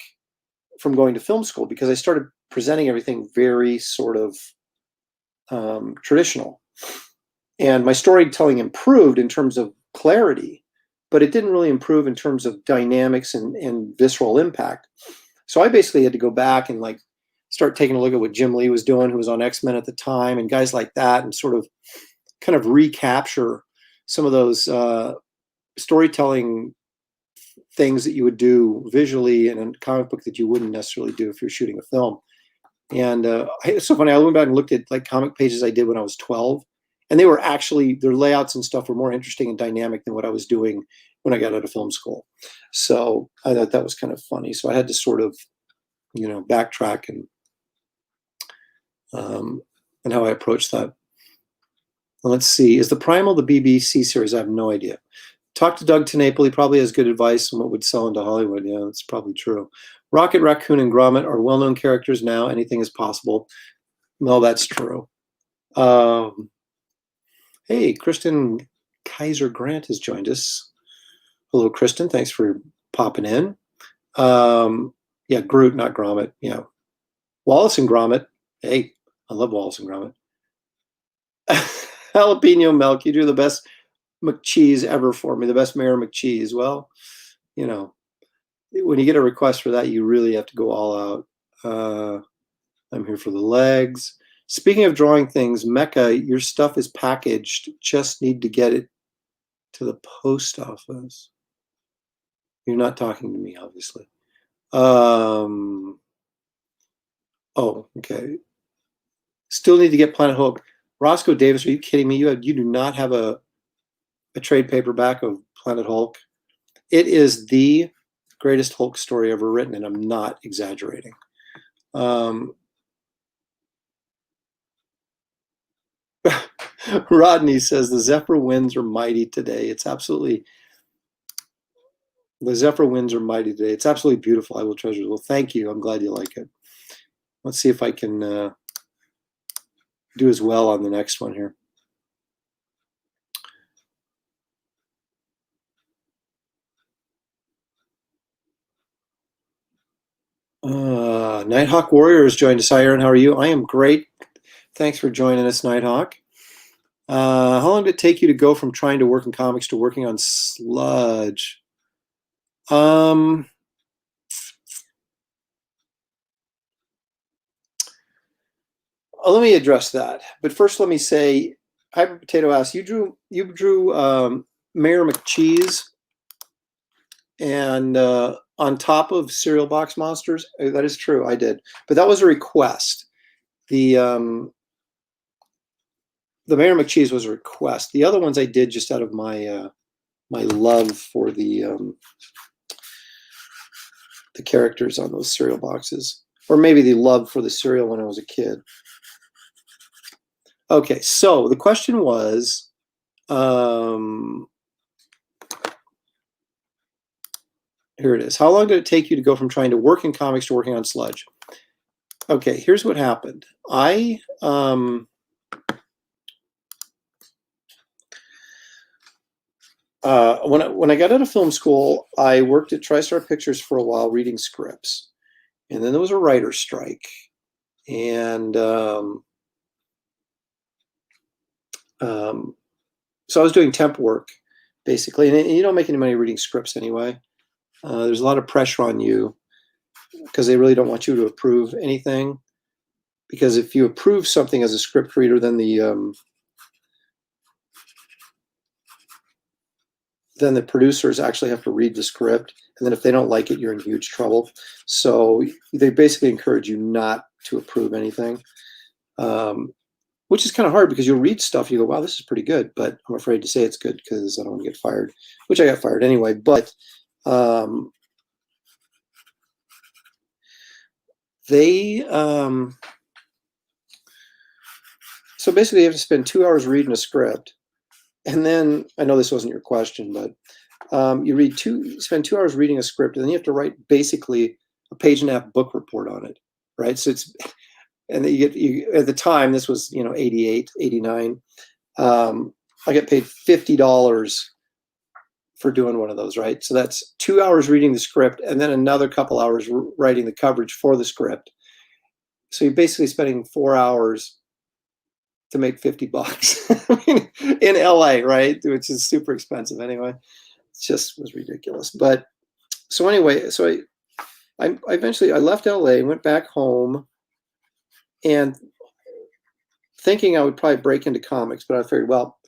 from going to film school because I started presenting everything very sort of traditional. And my storytelling improved in terms of clarity, but it didn't really improve in terms of dynamics and visceral impact. So I basically had to go back and like start taking a look at what Jim Lee was doing, who was on X-Men at the time, and guys like that, and sort of kind of recapture some of those storytelling things that you would do visually in a comic book that you wouldn't necessarily do if you're shooting a film. And it's so funny. I went back and looked at like comic pages I did when I was 12, and they were actually, their layouts and stuff were more interesting and dynamic than what I was doing when I got out of film school. So I thought that was kind of funny. So I had to sort of, backtrack and how I approached that. Let's see. Is the Primal the BBC series? I have no idea. Talk to Doug TenNapel. He probably has good advice on what would sell into Hollywood. Yeah, that's probably true. Rocket Raccoon and Gromit are well-known characters now. Anything is possible. Well, that's true. Hey, Kristen Kaiser Grant has joined us. Hello, Kristen. Thanks for popping in. Yeah, Groot, not Gromit. Yeah. Wallace and Gromit. Hey, I love Wallace and Gromit. Jalapeno milk. You do the best McCheese ever for me, the best Mayor McCheese. Well, you know, when you get a request for that, you really have to go all out. I'm here for the legs. Speaking of drawing things, Mecca, your stuff is packaged. Just need to get it to the post office. You're not talking to me, obviously. Oh, okay. Still need to get Planet Hulk. Roscoe Davis, are you kidding me? You do not have a trade paperback of Planet Hulk. It is the greatest Hulk story ever written, and I'm not exaggerating. Rodney says the Zephyr winds are mighty today. It's absolutely, the Zephyr winds are mighty today. It's absolutely beautiful. I will treasure it. Well, thank you. I'm glad you like it. Let's see if I can do as well on the next one here. Nighthawk Warriors joined us. Hi, Aaron. How are you? I am great. Thanks for joining us, Nighthawk. How long did it take you to go from trying to work in comics to working on Sludge? Let me address that. But first, let me say, Hyper Potato asks, you drew Mayor McCheese and on top of Cereal Box Monsters. That is true, I did. But that was a request. The Mayor McCheese was a request. The other ones I did just out of my my love for the characters on those cereal boxes, or maybe the love for the cereal when I was a kid. Okay, so the question was, here it is. How long did it take you to go from trying to work in comics to working on Sludge? Okay, here's what happened. When I got out of film school, I worked at TriStar Pictures for a while reading scripts. And then there was a writer's strike. And so I was doing temp work, basically. And you don't make any money reading scripts anyway. There's a lot of pressure on you because they really don't want you to approve anything. Because if you approve something as a script reader, then the producers actually have to read the script. And then if they don't like it, you're in huge trouble. So they basically encourage you not to approve anything, which is kind of hard because you'll read stuff, you go, wow, this is pretty good. But I'm afraid to say it's good because I don't want to get fired, which I got fired anyway. But so basically you have to spend 2 hours reading a script. And then, I know this wasn't your question, but you spend 2 hours reading a script, and then you have to write basically a page-and-a-half book report on it, right? So it's, and then at the time, this was 88, 89. I get paid $50 for doing one of those, right? So that's 2 hours reading the script, and then another couple hours writing the coverage for the script. So you're basically spending 4 hours to make $50 I mean, in LA, right? Which is super expensive anyway. It just was ridiculous. But so anyway, so I eventually left LA, went back home, and thinking I would probably break into comics, but I figured, well,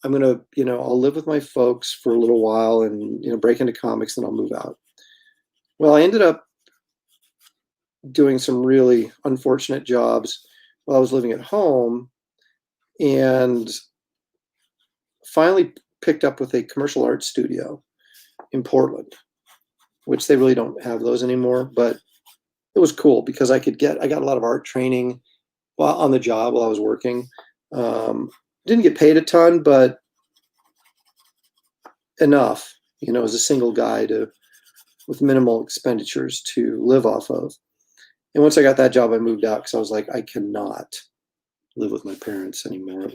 I'm gonna, I'll live with my folks for a little while and break into comics, then I'll move out. Well, I ended up doing some really unfortunate jobs while I was living at home, and finally picked up with a commercial art studio in Portland, which they really don't have those anymore, but it was cool because I got a lot of art training while on the job while I was working. Didn't get paid a ton, but enough, as a single guy with minimal expenditures to live off of. And once I got that job, I moved out because I was like, I cannot live with my parents anymore. It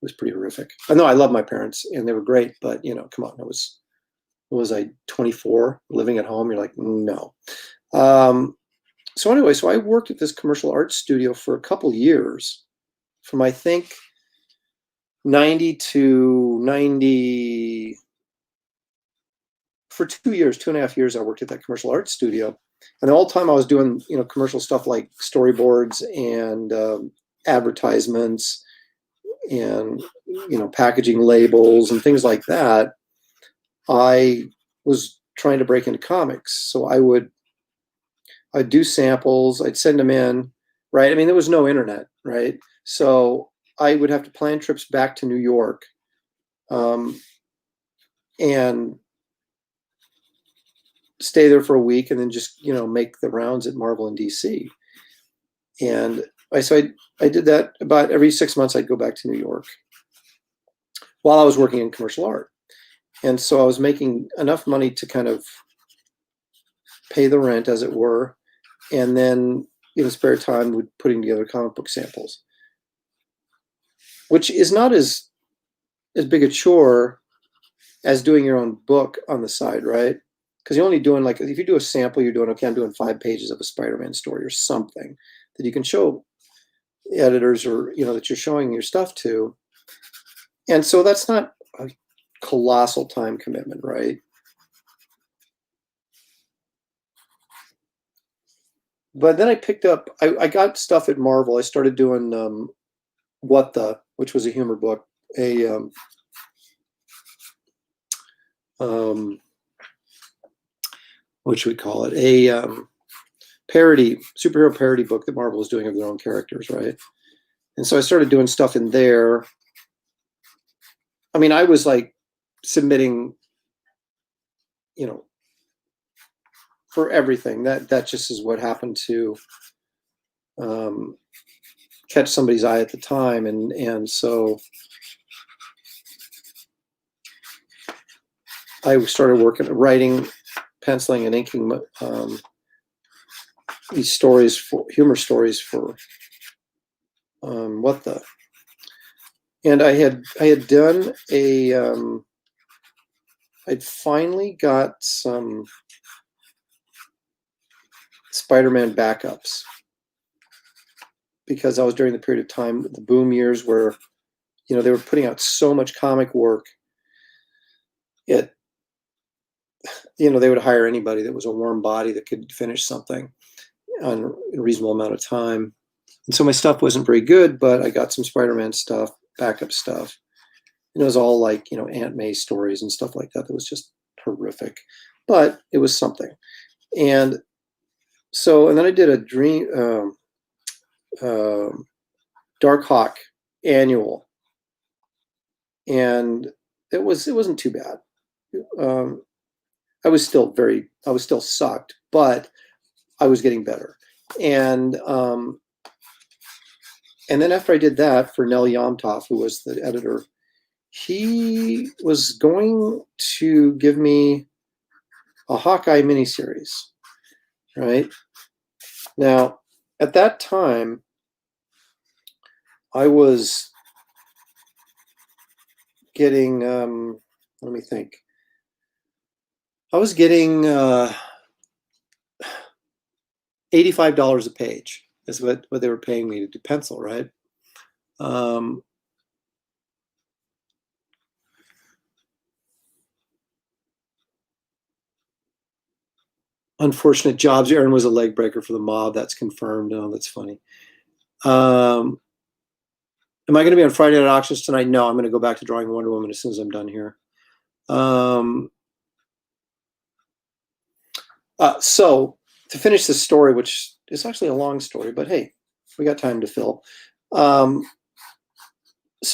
was pretty horrific. I know I love my parents and they were great, but come on, was I 24 living at home? You're like, no. So anyway, so I worked at this commercial art studio for a couple years, from I think 90 to 90, for 2 years, 2.5 years, I worked at that commercial arts studio. And the whole time I was doing, commercial stuff like storyboards and advertisements and, packaging labels and things like that. I was trying to break into comics. So I'd do samples, I'd send them in, right? I mean, there was no internet, right? So I would have to plan trips back to New York, and stay there for a week and then just, make the rounds at Marvel and DC. And I did that about every 6 months. I'd go back to New York while I was working in commercial art. And so I was making enough money to kind of pay the rent, as it were, and then spare time with putting together comic book samples, which is not as big a chore as doing your own book on the side, right? Because you're only doing, like, if you do a sample, you're doing, okay, I'm doing 5 pages of a Spider-Man story or something that you can show editors, or that you're showing your stuff to. And so that's not a colossal time commitment, right? But then I picked up, I got stuff at Marvel. I started doing which was a humor book, what should we call it? A superhero parody book that Marvel was doing of their own characters, right? And so I started doing stuff in there. I mean, I was like submitting, for everything. That just is what happened to catch somebody's eye at the time, and so I started writing, penciling, and inking these stories, for humor stories for and I had done I'd finally got some Spider-Man backups, because I was during the period of time, the boom years, where they were putting out so much comic work. They would hire anybody that was a warm body that could finish something on a reasonable amount of time. And so my stuff wasn't very good, but I got some Spider-Man stuff, backup stuff. And it was all like, Aunt May stories and stuff like that. That was just horrific, but it was something. And so, and then I did a Dark Hawk annual, and it wasn't too bad. I was still sucked, but I was getting better. And then after I did that for Nell Yomtov, who was the editor, he was going to give me a Hawkeye miniseries, right? Now, at that time, I was getting, let me think. I was getting $85 a page is what they were paying me to do pencil, right? Unfortunate jobs. Aaron was a leg breaker for the mob. That's confirmed. Oh, that's funny. Am I going to be on Friday Night Auctions tonight? No, I'm going to go back to drawing Wonder Woman as soon as I'm done here. So to finish this story, which is actually a long story, but hey, we got time to fill. So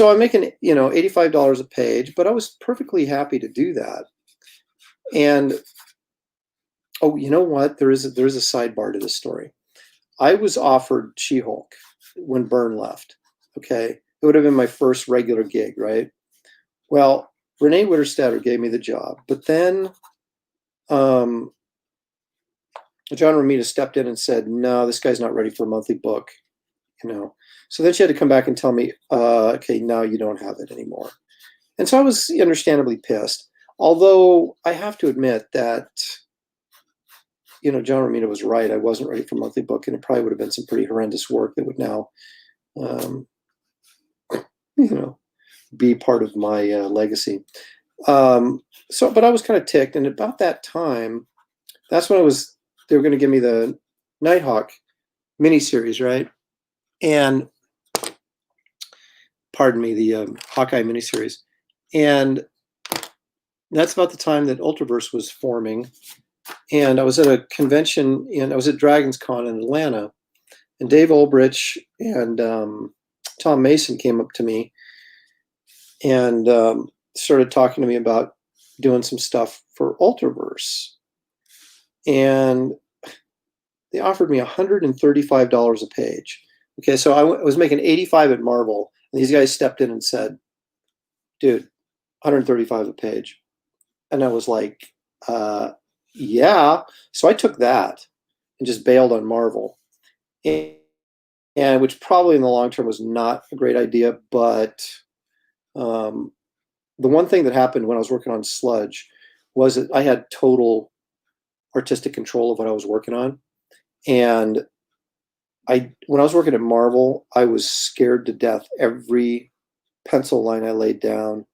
I'm making, $85 a page, but I was perfectly happy to do that. And oh, you know what? There is a sidebar to this story. I was offered She-Hulk when Byrne left. Okay, it would have been my first regular gig, right? Well, Renee Witterstatter gave me the job, but then John Romita stepped in and said, "No, this guy's not ready for a monthly book." So then she had to come back and tell me, "Okay, now you don't have it anymore." And so I was understandably pissed. Although I have to admit that, John Romita was right. I wasn't ready for a monthly book, and it probably would have been some pretty horrendous work that would now be part of my legacy. But I was kind of ticked, and about that time, that's when they were going to give me the Nighthawk miniseries, right? And pardon me, the Hawkeye miniseries. And that's about the time that Ultraverse was forming. And I was at a convention, I was at Dragon's Con in Atlanta, and Dave Olbrich and Tom Mason came up to me and started talking to me about doing some stuff for Ultraverse. And they offered me $135 a page. Okay, so I was making $85 at Marvel, and these guys stepped in and said, dude, $135 a page. And I was like, yeah. So I took that and just bailed on Marvel. And which probably in the long term was not a great idea, but the one thing that happened when I was working on Sludge was that I had total artistic control of what I was working on. And when I was working at Marvel, I was scared to death every pencil line I laid down,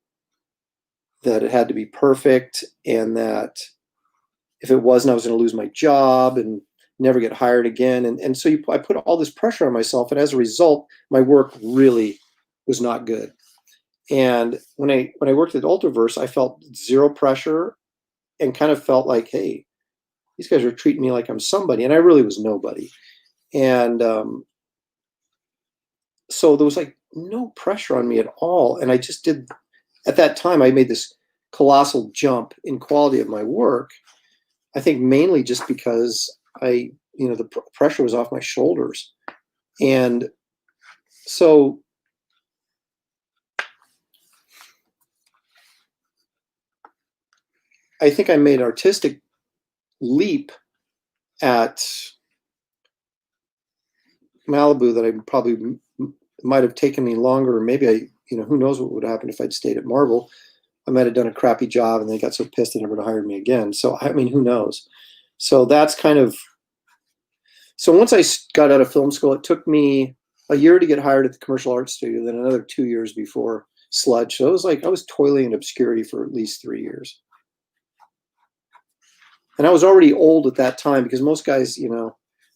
that it had to be perfect, and that if it wasn't, I was going to lose my job and never get hired again. And so I put all this pressure on myself, and as a result, my work really was not good. And when I worked at Ultraverse, I felt zero pressure and kind of felt like, hey, these guys are treating me like I'm somebody, and I really was nobody. And so there was like no pressure on me at all. And I just did, at that time, I made this colossal jump in quality of my work. I think mainly just because the pressure was off my shoulders. And so I think I made an artistic leap at Malibu that I probably might have taken me longer, or maybe who knows what would happen if I'd stayed at Marvel. I might have done a crappy job and they got so pissed they never would have hired me again. So, I mean, who knows? So that's kind of, so once I got out of film school, it took me a year to get hired at the commercial art studio, then another 2 years before Sludge. So it was like I was toiling in obscurity for at least 3 years. And I was already old at that time, because most guys,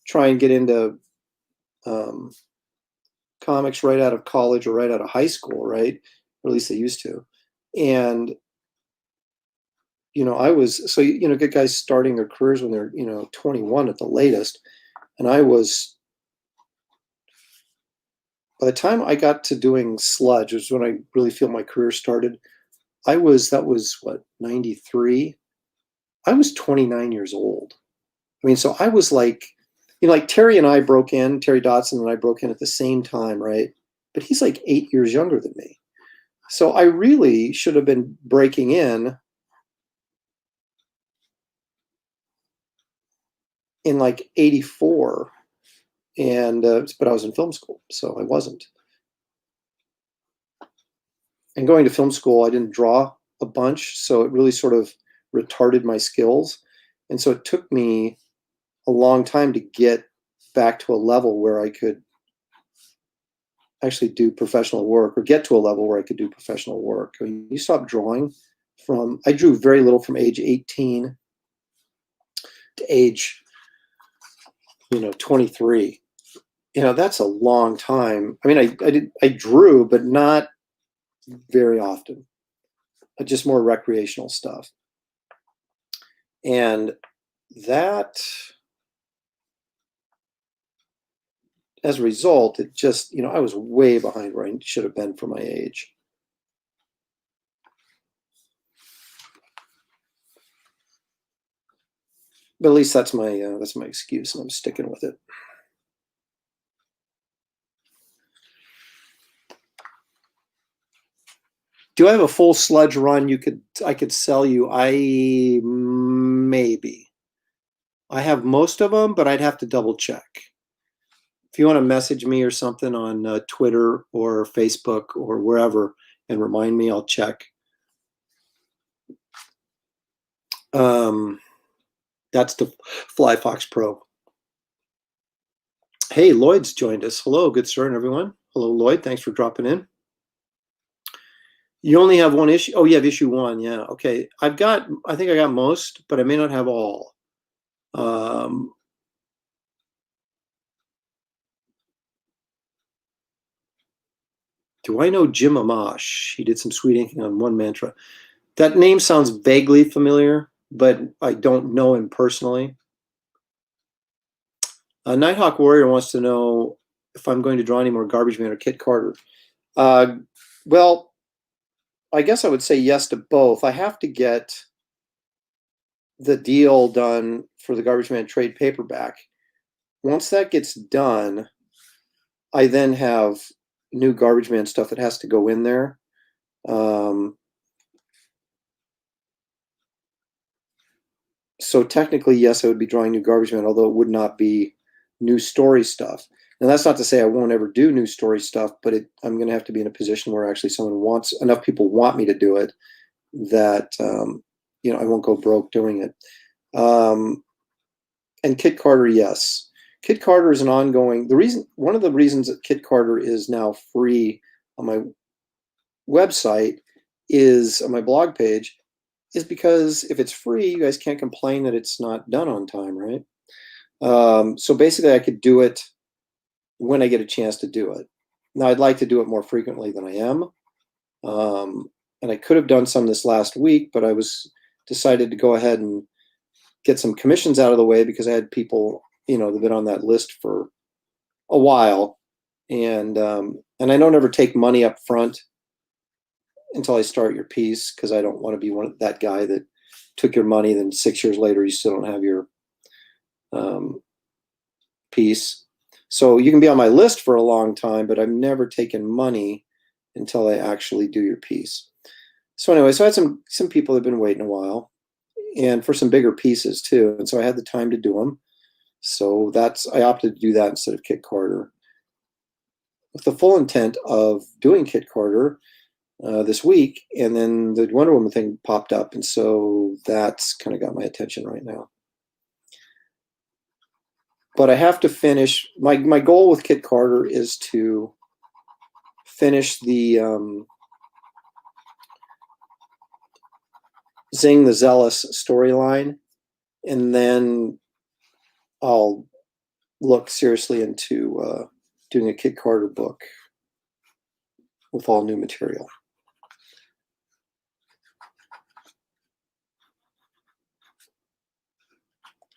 try and get into comics right out of college or right out of high school, right? Or at least they used to. And I was, so get guys starting their careers when they're 21 at the latest, and I was, by the time I got to doing Sludge, was when I really feel my career started. That was what, 93? I was 29 years old. I mean, so I was like, like Terry Dodson and I broke in at the same time, right? But he's like 8 years younger than me. So I really should have been breaking in like 84, and but I was in film school, so I wasn't. And going to film school, I didn't draw a bunch, so it really sort of retarded my skills. And so it took me a long time to get back to a level where I could actually do professional work, or get to a level where I could do professional work. I mean, you stop drawing I drew very little from age 18 to age 23. That's a long time. I mean, I drew, but not very often. Just more recreational stuff. And that, as a result, it just, I was way behind where I should have been for my age. But at least that's my excuse, and I'm sticking with it. Do I have a full Sludge run I could sell you? Maybe. I have most of them, but I'd have to double check. If you want to message me or something on Twitter or Facebook or wherever and remind me, I'll check. That's the Fly Fox Pro. Hey, Lloyd's joined us. Hello, good sir, and everyone. Hello, Lloyd. Thanks for dropping in. You only have one issue. Oh, you have issue 1. Yeah. Okay. I think I got most, but I may not have all. Do I know Jim Amash? He did some sweet inking on One Mantra. That name sounds vaguely familiar, but I don't know him personally. Nighthawk Warrior wants to know if I'm going to draw any more Garbage Man or Kit Carter. Well, I guess I would say yes to both. I have to get the deal done for the Garbage Man trade paperback. Once that gets done, I then have new Garbage Man stuff that has to go in there. So technically, yes, I would be drawing new Garbage Man, although it would not be new story stuff. And that's not to say I won't ever do new story stuff, but I'm going to have to be in a position where actually enough people want me to do it that I won't go broke doing it. And Kit Carter, yes. Kit Carter is an ongoing. One of the reasons that Kit Carter is now free on my website is on my blog page is because if it's free, you guys can't complain that it's not done on time, right? So basically, I could do it when I get a chance to do it. Now, I'd like to do it more frequently than I am. And I could have done some this last week, but I decided to go ahead and get some commissions out of the way because I had people, that have been on that list for a while. And I don't ever take money up front until I start your piece because I don't want to be that guy that took your money, then 6 years later you still don't have your piece. So you can be on my list for a long time, but I've never taken money until I actually do your piece. So anyway, so I had some people that have been waiting a while, and for some bigger pieces too, and so I had the time to do them. So I opted to do that instead of Kit Carter, with the full intent of doing Kit Carter this week, and then the Wonder Woman thing popped up, and so that's kind of got my attention right now. But I have to finish. My goal with Kit Carter is to finish the Zing the Zealous storyline, and then I'll look seriously into doing a Kit Carter book with all new material.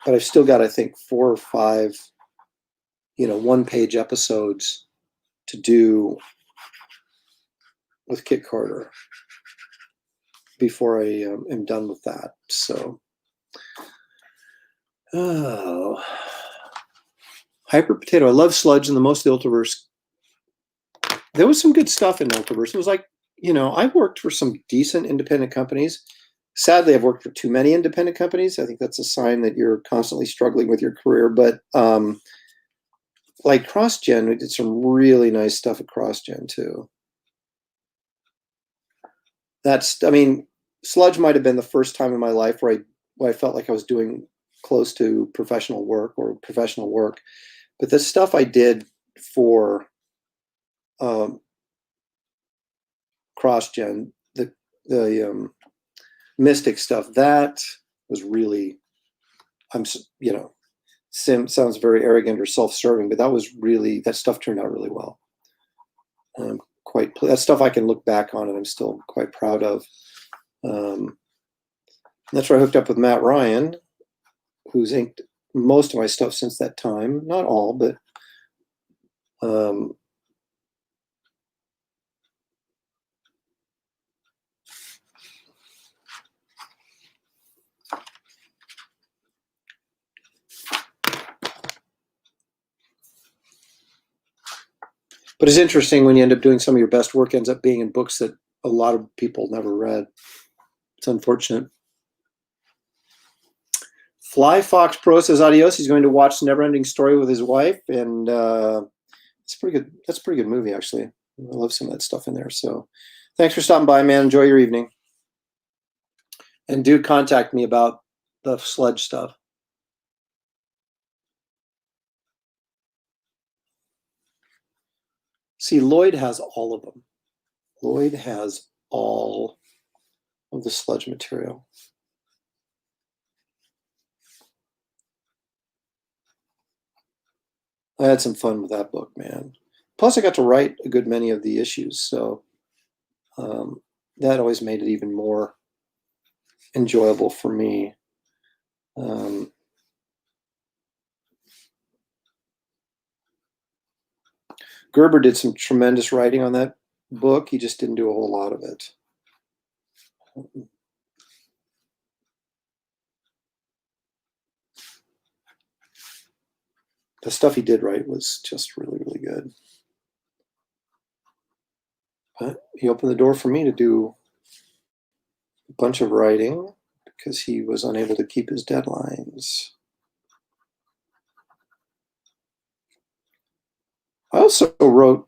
But I've still got, I think, 4 or 5, one-page episodes to do with Kit Carter before I am done with that. So, Hyper Potato. I love Sludge and the most of the Ultraverse. There was some good stuff in Ultraverse. It was like, I've worked for some decent independent companies. Sadly, I've worked for too many independent companies. I think that's a sign that you're constantly struggling with your career. But like CrossGen, we did some really nice stuff at CrossGen too. Sludge might have been the first time in my life where I felt like I was doing close to professional work. But the stuff I did for CrossGen, the Mystic stuff, that was really, sounds very arrogant or self-serving, but that stuff turned out really well. That stuff I can look back on and I'm still quite proud of. That's where I hooked up with Matt Ryan, who's inked most of my stuff since that time. Not all, but but it's interesting when you end up doing some of your best work ends up being in books that a lot of people never read. It's unfortunate. Fly Fox Pro says adios. He's going to watch Neverending Story with his wife, and it's pretty good. That's a pretty good movie, actually. I love some of that stuff in there. So, thanks for stopping by, man. Enjoy your evening, and do contact me about the Sludge stuff. See, Lloyd has all of them. Lloyd has all of the sludge material. I had some fun with that book, man. Plus, I got to write a good many of the issues, so that always made it even more enjoyable for me. Gerber did some tremendous writing on that book. He just didn't do a whole lot of it. The stuff he did write was just really, really good. But he opened the door for me to do a bunch of writing because he was unable to keep his deadlines. I also wrote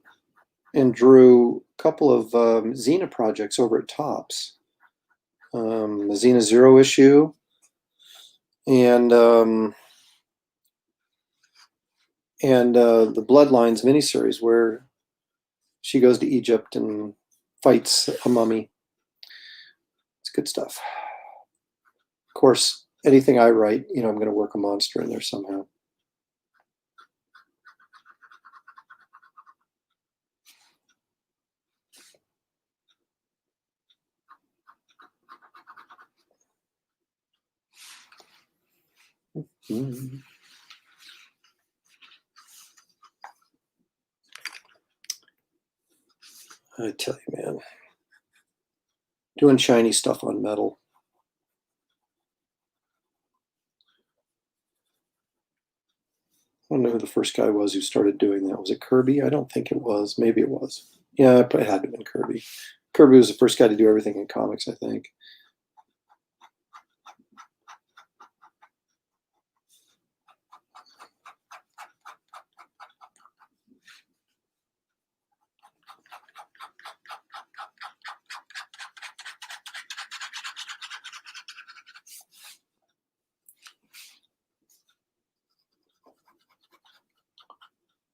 and drew a couple of Xena projects over at Topps. The Xena Zero issue and the Bloodlines miniseries where she goes to Egypt and fights a mummy. It's good stuff. Of course, anything I write, I'm going to work a monster in there somehow. I tell you, man, doing shiny stuff on metal. I don't know who the first guy was who started doing that. Was it Kirby? I don't think it was. Maybe it was. Yeah, it probably had to have been Kirby. Kirby was the first guy to do everything in comics, I think.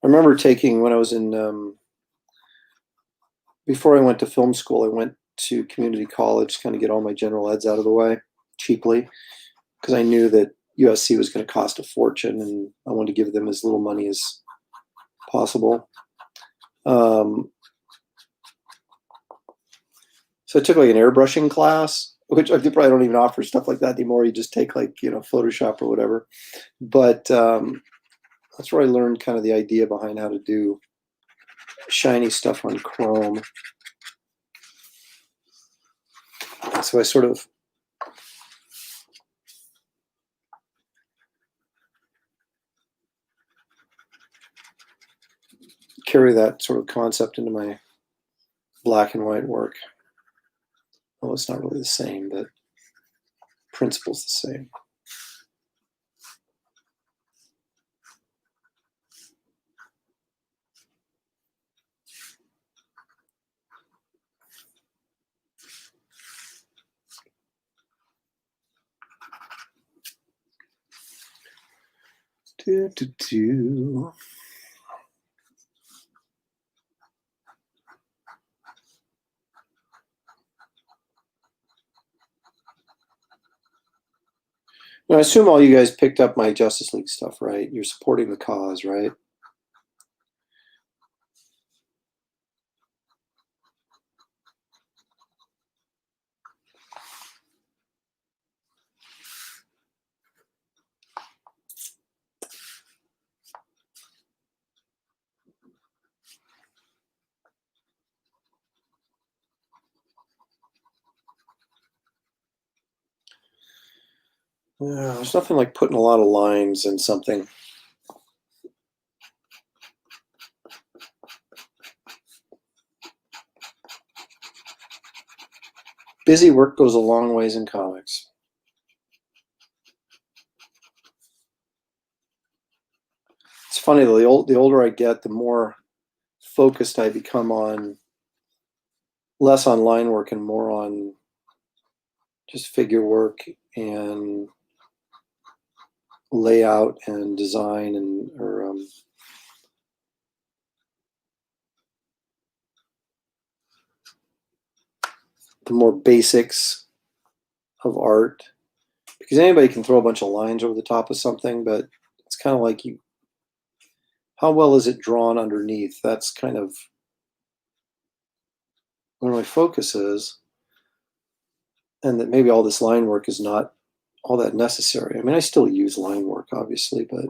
I remember taking, when I was in, before I went to film school, I went to community college to kind of get all my general eds out of the way cheaply because I knew that USC was going to cost a fortune and I wanted to give them as little money as possible. So I took like an airbrushing class, which I probably don't even offer stuff like that anymore. You just take like, Photoshop or whatever. But that's where I learned kind of the idea behind how to do shiny stuff on chrome. So I sort of carry that sort of concept into my black and white work. Well, it's not really the same, but principle's the same. Now, I assume all you guys picked up my Justice League stuff, right? You're supporting the cause, right? Yeah, there's nothing like putting a lot of lines in something. Busy work goes a long ways in comics. It's funny though, the older I get, the more focused I become on less on line work and more on just figure work and layout and design or the more basics of art, because anybody can throw a bunch of lines over the top of something, but it's kind of like how well is it drawn underneath? That's kind of where my focus is, and that maybe all this line work is not all that necessary. I mean, I still use line work, obviously, but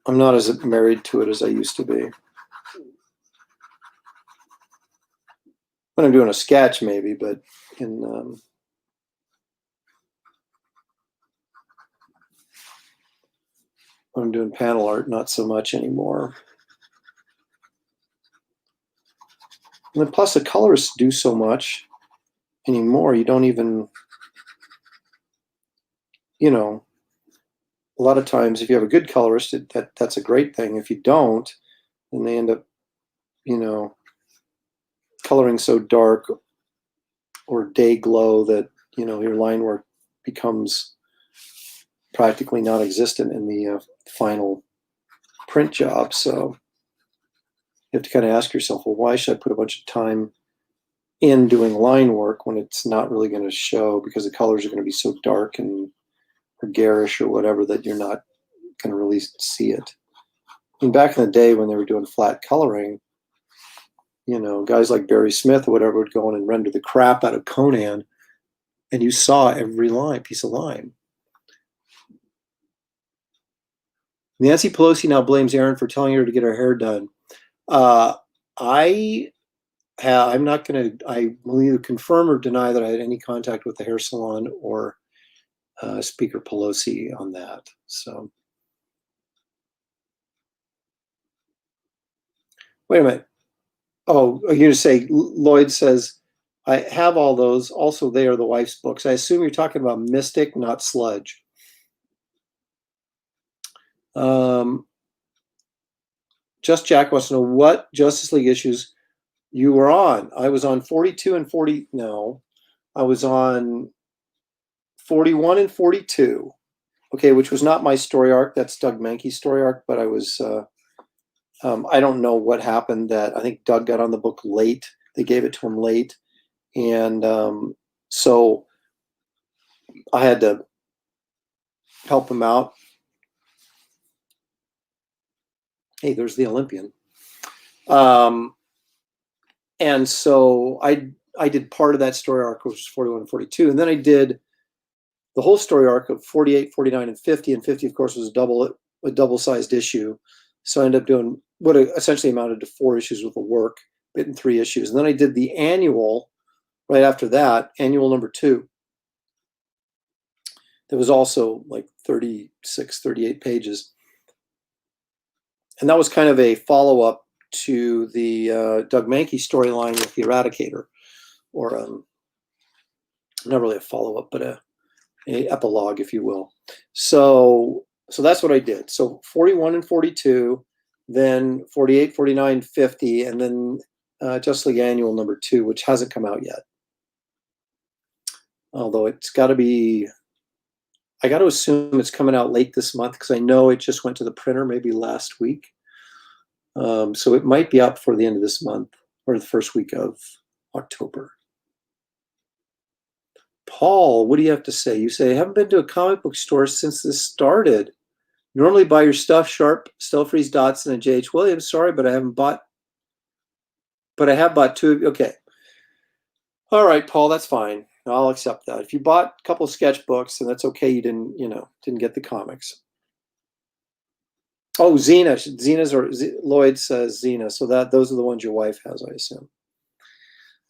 I'm not as married to it as I used to be. When I'm doing a sketch, maybe, but in when I'm doing panel art, not so much anymore. And then plus the colorists do so much anymore. You don't even, you know, a lot of times if you have a good colorist, that's a great thing. If you don't, then they end up, you know, coloring so dark or day glow that, you know, your line work becomes practically non-existent in the final print job. So you have to kind of ask yourself, well, why should I put a bunch of time in doing line work when it's not really going to show, because the colors are going to be so dark and or garish or whatever that you're not going to really see it. I mean, back in the day when they were doing flat coloring, you know, guys like Barry Smith or whatever would go in and render the crap out of Conan, and you saw every piece of line. Nancy Pelosi now blames Aaron for telling her to get her hair done. I'm not going to, I will either confirm or deny that I had any contact with the hair salon or Speaker Pelosi on that. So, wait a minute. Oh, you're going to say, Lloyd says, I have all those. Also, they are the wife's books. I assume you're talking about Mystic, not Sludge. Just Jack wants to know what Justice League issues you were on. I was on 42 and 40. No, I was on 41 and 42. Okay, which was not my story arc. That's Doug Mankey's story arc. But I was, I don't know what happened. That I think Doug got on the book late. They gave it to him late, and so I had to help him out. Hey, there's the Olympian. And so I did part of that story arc, which was 41 and 42. And then I did the whole story arc of 48, 49, and 50. And 50, of course, was a double-sized issue. So I ended up doing what essentially amounted to 4 issues worth of work, bit in 3 issues. And then I did the annual right after that, annual number 2. That was also like 36, 38 pages. And that was kind of a follow-up to the Doug Mankey storyline with the Eradicator, or not really a follow-up, but a epilogue, if you will. So that's what I did. So 41 and 42, then 48, 49, 50, and then Justice League Annual number 2, which hasn't come out yet. Although it's got to be, I got to assume it's coming out late this month, because I know it just went to the printer maybe last week. So it might be out before the end of this month or the first week of October. Paul, what do you have to say? You say, I haven't been to a comic book store since this started. Normally buy your stuff, Sharp, Stelfreeze, Dotson, and J.H. Williams. Sorry, but I haven't bought, but I have bought 2. Okay. All right, Paul, that's fine. I'll accept that. If you bought a couple of sketchbooks, then that's okay. You didn't get the comics. Oh, Xena's, or Lloyd says Xena. So those are the ones your wife has, I assume.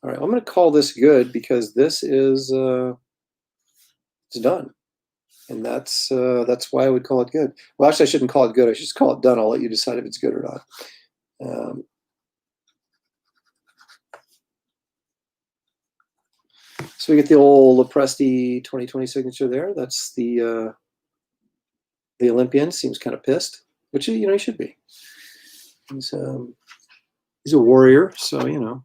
All right, I'm going to call this good, because this is it's done, and that's why I would call it good. Well, actually, I shouldn't call it good. I should just call it done. I'll let you decide if it's good or not. So we get the old Lepresti 2020 signature there. That's the Olympian. Seems kind of pissed, which he should be. He's a warrior, so he's gonna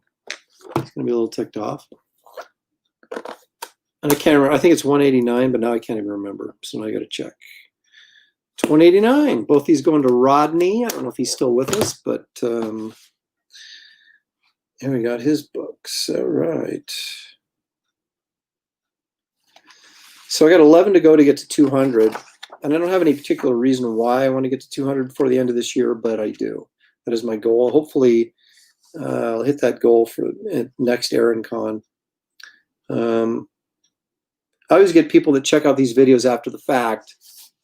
be a little ticked off. And I can't remember. I think it's 189, but now I can't even remember. So now I got to check. $1,289. Both these going to Rodney. I don't know if he's still with us, but here we got his books. All right. So I got 11 to go to get to 200. And I don't have any particular reason why I want to get to 200 before the end of this year, but I do. That is my goal. Hopefully, I'll hit that goal for next ErinCon. I always get people that check out these videos after the fact.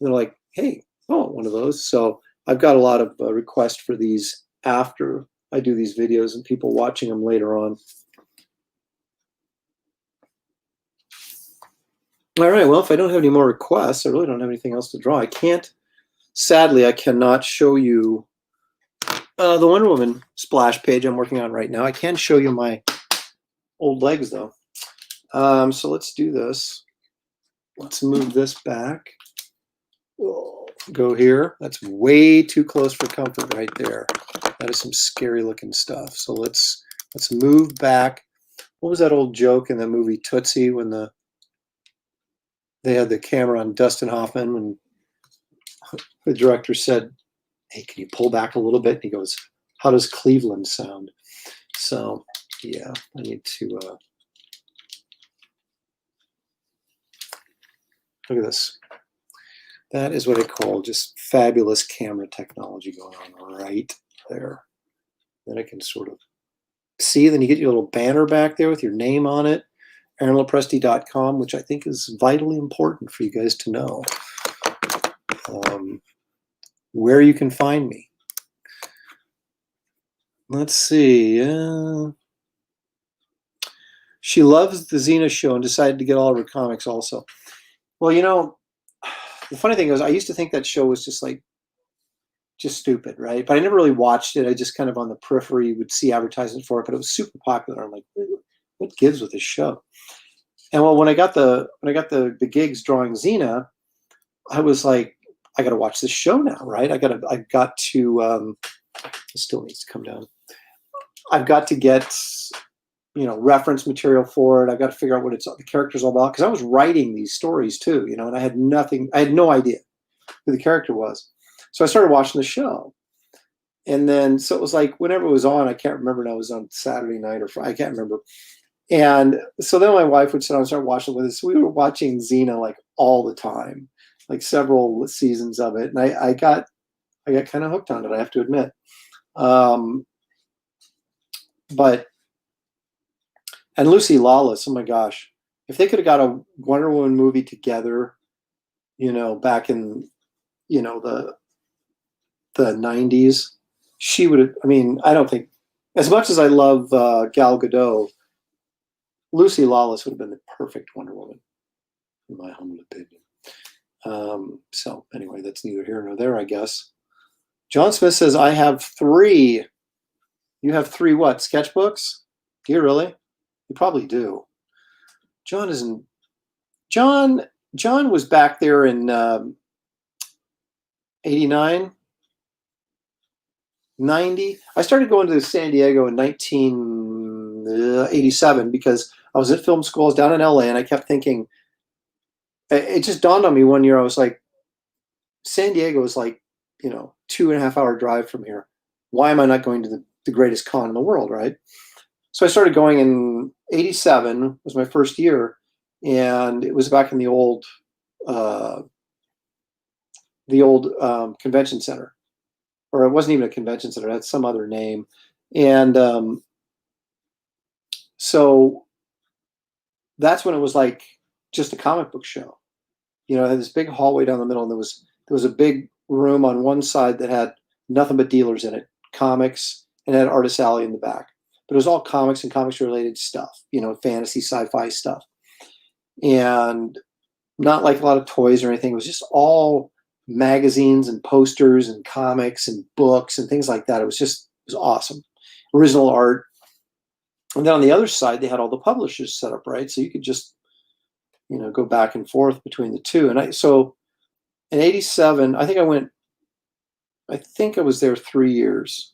They're like, hey, I want one of those. So I've got a lot of requests for these after I do these videos and people watching them later on. All right, well, if I don't have any more requests, I really don't have anything else to draw. Sadly, I cannot show you the Wonder Woman splash page I'm working on right now. I can show you my old legs, though. So let's do this. Let's move this back. Go here. That's way too close for comfort right there. That is some scary looking stuff. So let's move back. What was that old joke in the movie Tootsie when they had the camera on Dustin Hoffman when the director said, hey, can you pull back a little bit? And he goes, how does Cleveland sound? So yeah, I need to look at this. That is what I call just fabulous camera technology going on right there. Then I can sort of see, then you get your little banner back there with your name on it, AaronLopresti.com, which I think is vitally important for you guys to know. Where you can find me. Let's see. She loves the Xena show and decided to get all of her comics also. Well, you know, the funny thing is I used to think that show was just stupid, right? But I never really watched it. I just kind of on the periphery would see advertisements for it, but it was super popular. I'm like, what gives with this show? And well, when I got the gigs drawing Xena, I was like, I got to watch this show now, right? I got to it still needs to come down. I've got to get, reference material for it. I've got to figure out what the character's all about, because I was writing these stories too, and I had no idea who the character was. So I started watching the show. And then, so it was like whenever it was on, I can't remember now, it was on Saturday night or Friday, I can't remember. And so then my wife would sit down and start watching with us. So we were watching Xena like all the time, like several seasons of it. And I got kind of hooked on it, I have to admit. And Lucy Lawless, oh my gosh, if they could have got a Wonder Woman movie together, back in, the 90s, she would have, I don't think, as much as I love Gal Gadot, Lucy Lawless would have been the perfect Wonder Woman, in my humble opinion. So anyway, that's neither here nor there, I guess. John Smith says, I have 3. You have 3 what? Sketchbooks? Do you really? You probably do. John was back there in 89, 90. I started going to San Diego in 1987 because I was at film schools down in LA, and I kept thinking, it just dawned on me one year, I was like, San Diego is like, 2.5 hour drive from here. Why am I not going to the greatest con in the world, right? So I started going in 87, was my first year, and it was back in the old convention center. Or it wasn't even a convention center, it had some other name. And so that's when it was like just a comic book show. It had this big hallway down the middle, and there was a big room on one side that had nothing but dealers in it, comics, and it had Artist Alley in the back. But it was all comics and comics related stuff, fantasy, sci-fi stuff. And not like a lot of toys or anything. It was just all magazines and posters and comics and books and things like that. It was awesome. Original art. And then on the other side, they had all the publishers set up, right? So you could just, go back and forth between the two. And so in 87, I think I was there 3 years.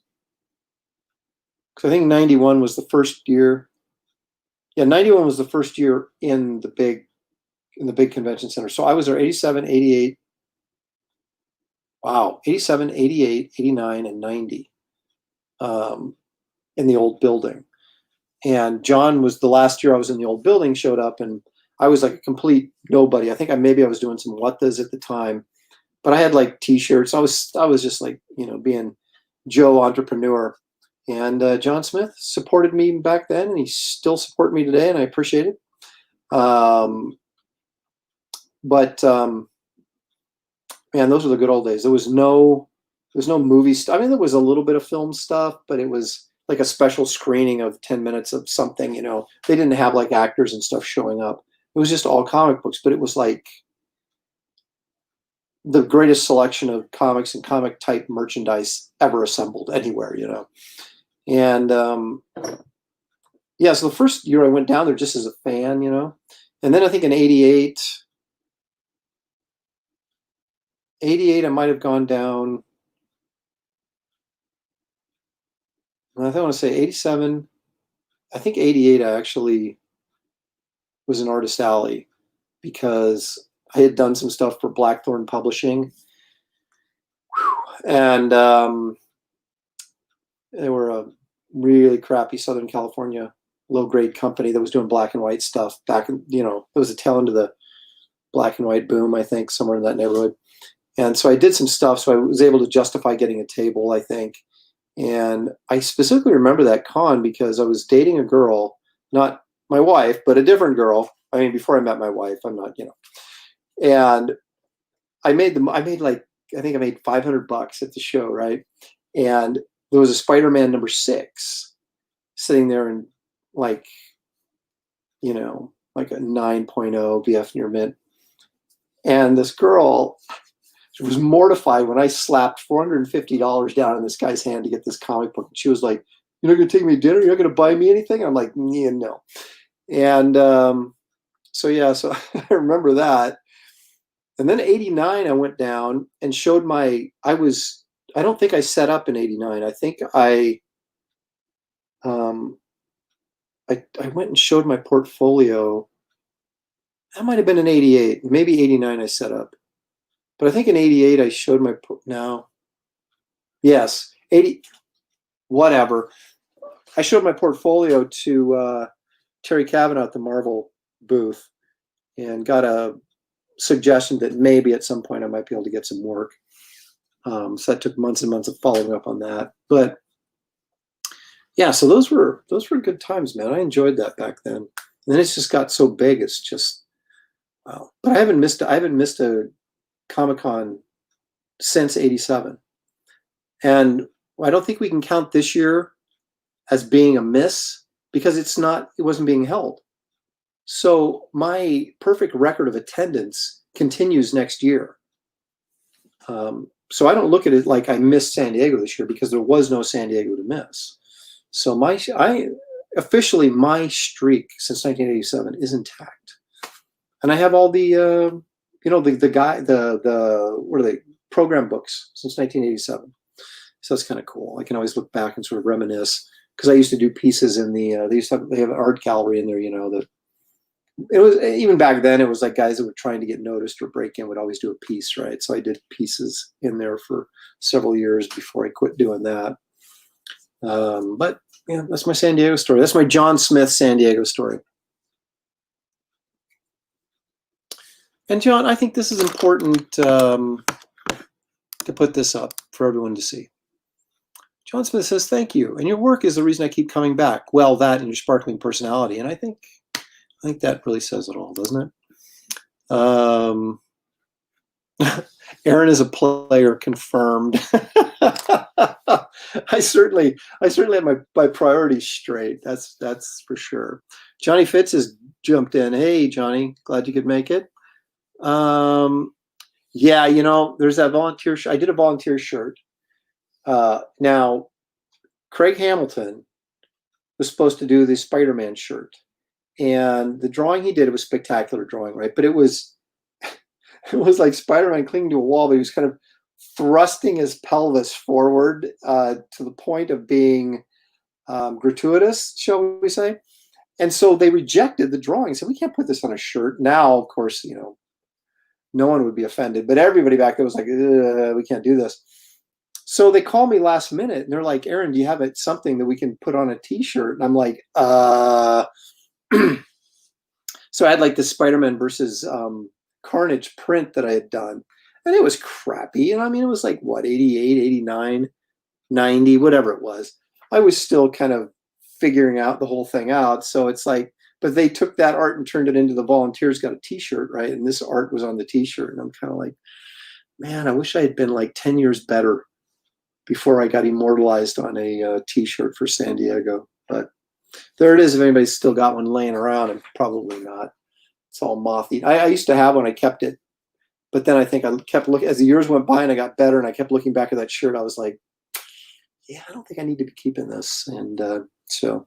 Because I think 91 was the first year. Yeah, 91 was the first year in the big convention center. So I was there 87, 88, wow, 87, 88, 89, and 90 in the old building. And John was the last year I was in the old building, showed up, and I was like a complete nobody. I think maybe I was doing some whattas at the time, but I had like t-shirts. I was just like, being Joe entrepreneur. And John Smith supported me back then, and he still supports me today, and I appreciate it. But man, those were the good old days. There was no movie stuff. I mean, there was a little bit of film stuff, but it was like a special screening of 10 minutes of something. They didn't have like actors and stuff showing up. It was just all comic books, but it was like the greatest selection of comics and comic type merchandise ever assembled anywhere. And yeah, so the first year I went down there just as a fan, and then I think in 88, I might have gone down. I want to say 87. I think 88 I actually was in Artist Alley because I had done some stuff for Blackthorn Publishing. And they were a really crappy Southern California low-grade company that was doing black and white stuff back in, it was a tail end of the black and white boom, I think, somewhere in that neighborhood. And so I did some stuff, so I was able to justify getting a table, I think. And I specifically remember that con because I was dating a girl, not my wife, but a different girl. I mean, before I met my wife, I'm not, and I made $500 at the show, right? And there was a Spider-Man number 6 sitting there in like a 9.0 BF near mint. And this girl was mortified when I slapped $450 down in this guy's hand to get this comic book. And she was like, "You're not going to take me to dinner? You're not going to buy me anything?" I'm like, "Yeah, no." And so I remember that. And then 89, I went down and showed I don't think I set up in 89. I think I went and showed my portfolio. That might have been in 88, maybe 89 I set up. But I think in 88 I showed yes, 80, whatever. I showed my portfolio to Terry Cavanaugh at the Marvel booth and got a suggestion that maybe at some point I might be able to get some work. So that took months and months of following up on that. But yeah, so those were good times, man. I enjoyed that back then. And then it's just got so big. It's just wow. But I haven't missed a Comic-Con since 87. And I don't think we can count this year as being a miss because it wasn't being held. So my perfect record of attendance continues next year. So I don't look at it like I missed San Diego this year because there was no San Diego to miss. So my streak since 1987 is intact. And I have all the what are they, program books since 1987. So it's kind of cool. I can always look back and sort of reminisce because I used to do pieces in they have an art gallery in there, that it was, even back then, it was like guys that were trying to get noticed or break in would always do a piece, right? So I did pieces in there for several years before I quit doing that. But yeah, that's my San Diego story. That's my John Smith San Diego story. And John, I think this is important to put this up for everyone to see. John Smith says, "Thank you. And your work is the reason I keep coming back." Well, that and your sparkling personality. And I think that really says it all, doesn't it? Aaron is a player, confirmed. I certainly have my priorities straight. That's for sure. Johnny Fitz has jumped in. Hey, Johnny, glad you could make it. Yeah, there's that volunteer. I did a volunteer shirt. Now, Craig Hamilton was supposed to do the Spider-Man shirt, and the drawing he did, it was a spectacular drawing, right? But it was like Spider-Man clinging to a wall, but he was kind of thrusting his pelvis forward to the point of being gratuitous, shall we say? And so they rejected the drawing. Said, "We can't put this on a shirt." Now, of course, no one would be offended. But everybody back there was like, we can't do this. So they call me last minute and they're like, Aaron, do you have something that we can put on a t-shirt? And I'm like, So I had like the Spider-Man versus Carnage print that I had done. And it was crappy. And I mean, it was like, what, 88, 89, 90, whatever it was. I was still kind of figuring out the whole thing out. So it's like, but they took that art and turned it into the Volunteers got a t-shirt, right? And this art was on the t-shirt. And I'm kind of like, man, I wish I had been like 10 years better before I got immortalized on a t-shirt for San Diego. But there it is. If anybody's still got one laying around, and probably not. It's all moth-eaten. I used to have one. I kept it. But then I think I kept looking, as the years went by and I got better and I kept looking back at that shirt, I was like, yeah, I don't think I need to be keeping this. And so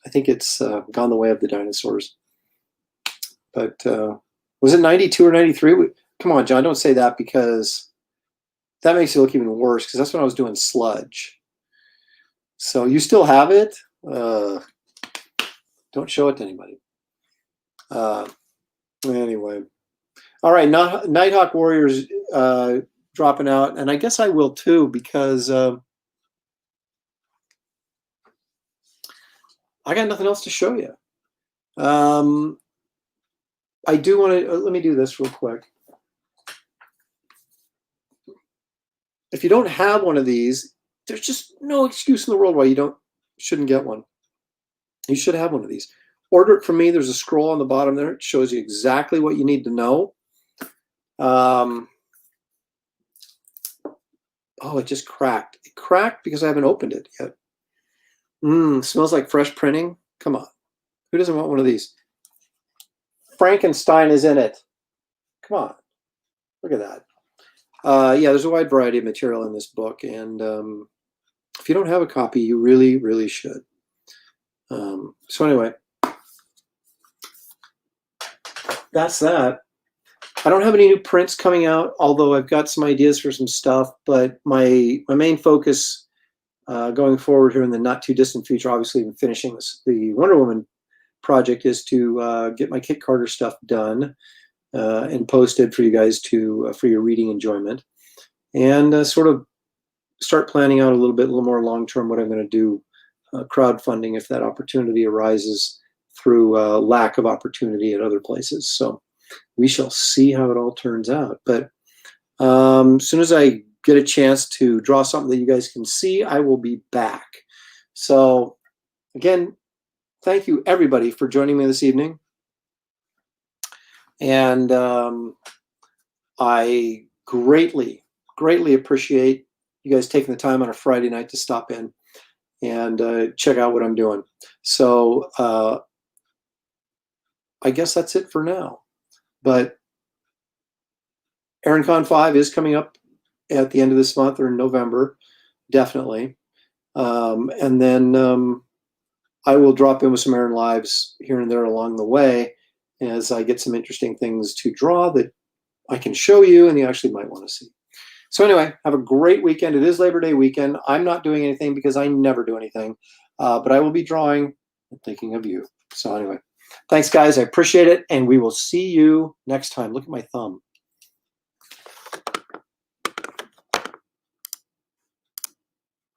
I think it's gone the way of the dinosaurs. But was it 92 or 93? Come on, John, don't say that, because that makes it look even worse, because that's when I was doing Sludge. So you still have it? Don't show it to anybody. Anyway. All right, Nighthawk Warriors dropping out. And I guess I will too, because I got nothing else to show you. I do want to, let me do this real quick. If you don't have one of these, there's just no excuse in the world why you shouldn't get one. You should have one of these. Order it from me. There's a scroll on the bottom there. It shows you exactly what you need to know. Oh, it just cracked. It cracked because I haven't opened it yet. Smells like fresh printing. Come on. Who doesn't want one of these? Frankenstein is in it. Come on. Look at that. Yeah, there's a wide variety of material in this book. And if you don't have a copy, you really, really should. So anyway, that's that. I don't have any new prints coming out, although I've got some ideas for some stuff. But my main focus going forward here in the not too distant future, obviously finishing the Wonder Woman project, is to get my Kit Carter stuff done and posted for you guys for your reading enjoyment, and sort of start planning out a little more long term what I'm going to do, crowdfunding if that opportunity arises through lack of opportunity at other places. So we shall see how it all turns out. But as soon as I get a chance to draw something that you guys can see, I will be back. So again, thank you everybody for joining me this evening. And I greatly appreciate you guys taking the time on a Friday night to stop in and check out what I'm doing. So I guess that's it for now. But AaronCon 5 is coming up at the end of this month or in November, definitely. And then I will drop in with some Aaron Lives here and there along the way as I get some interesting things to draw that I can show you and you actually might want to see. So anyway, have a great weekend. It is Labor Day weekend. I'm not doing anything because I never do anything, but I will be drawing and thinking of you. So anyway, thanks guys. I appreciate it. And we will see you next time. Look at my thumb.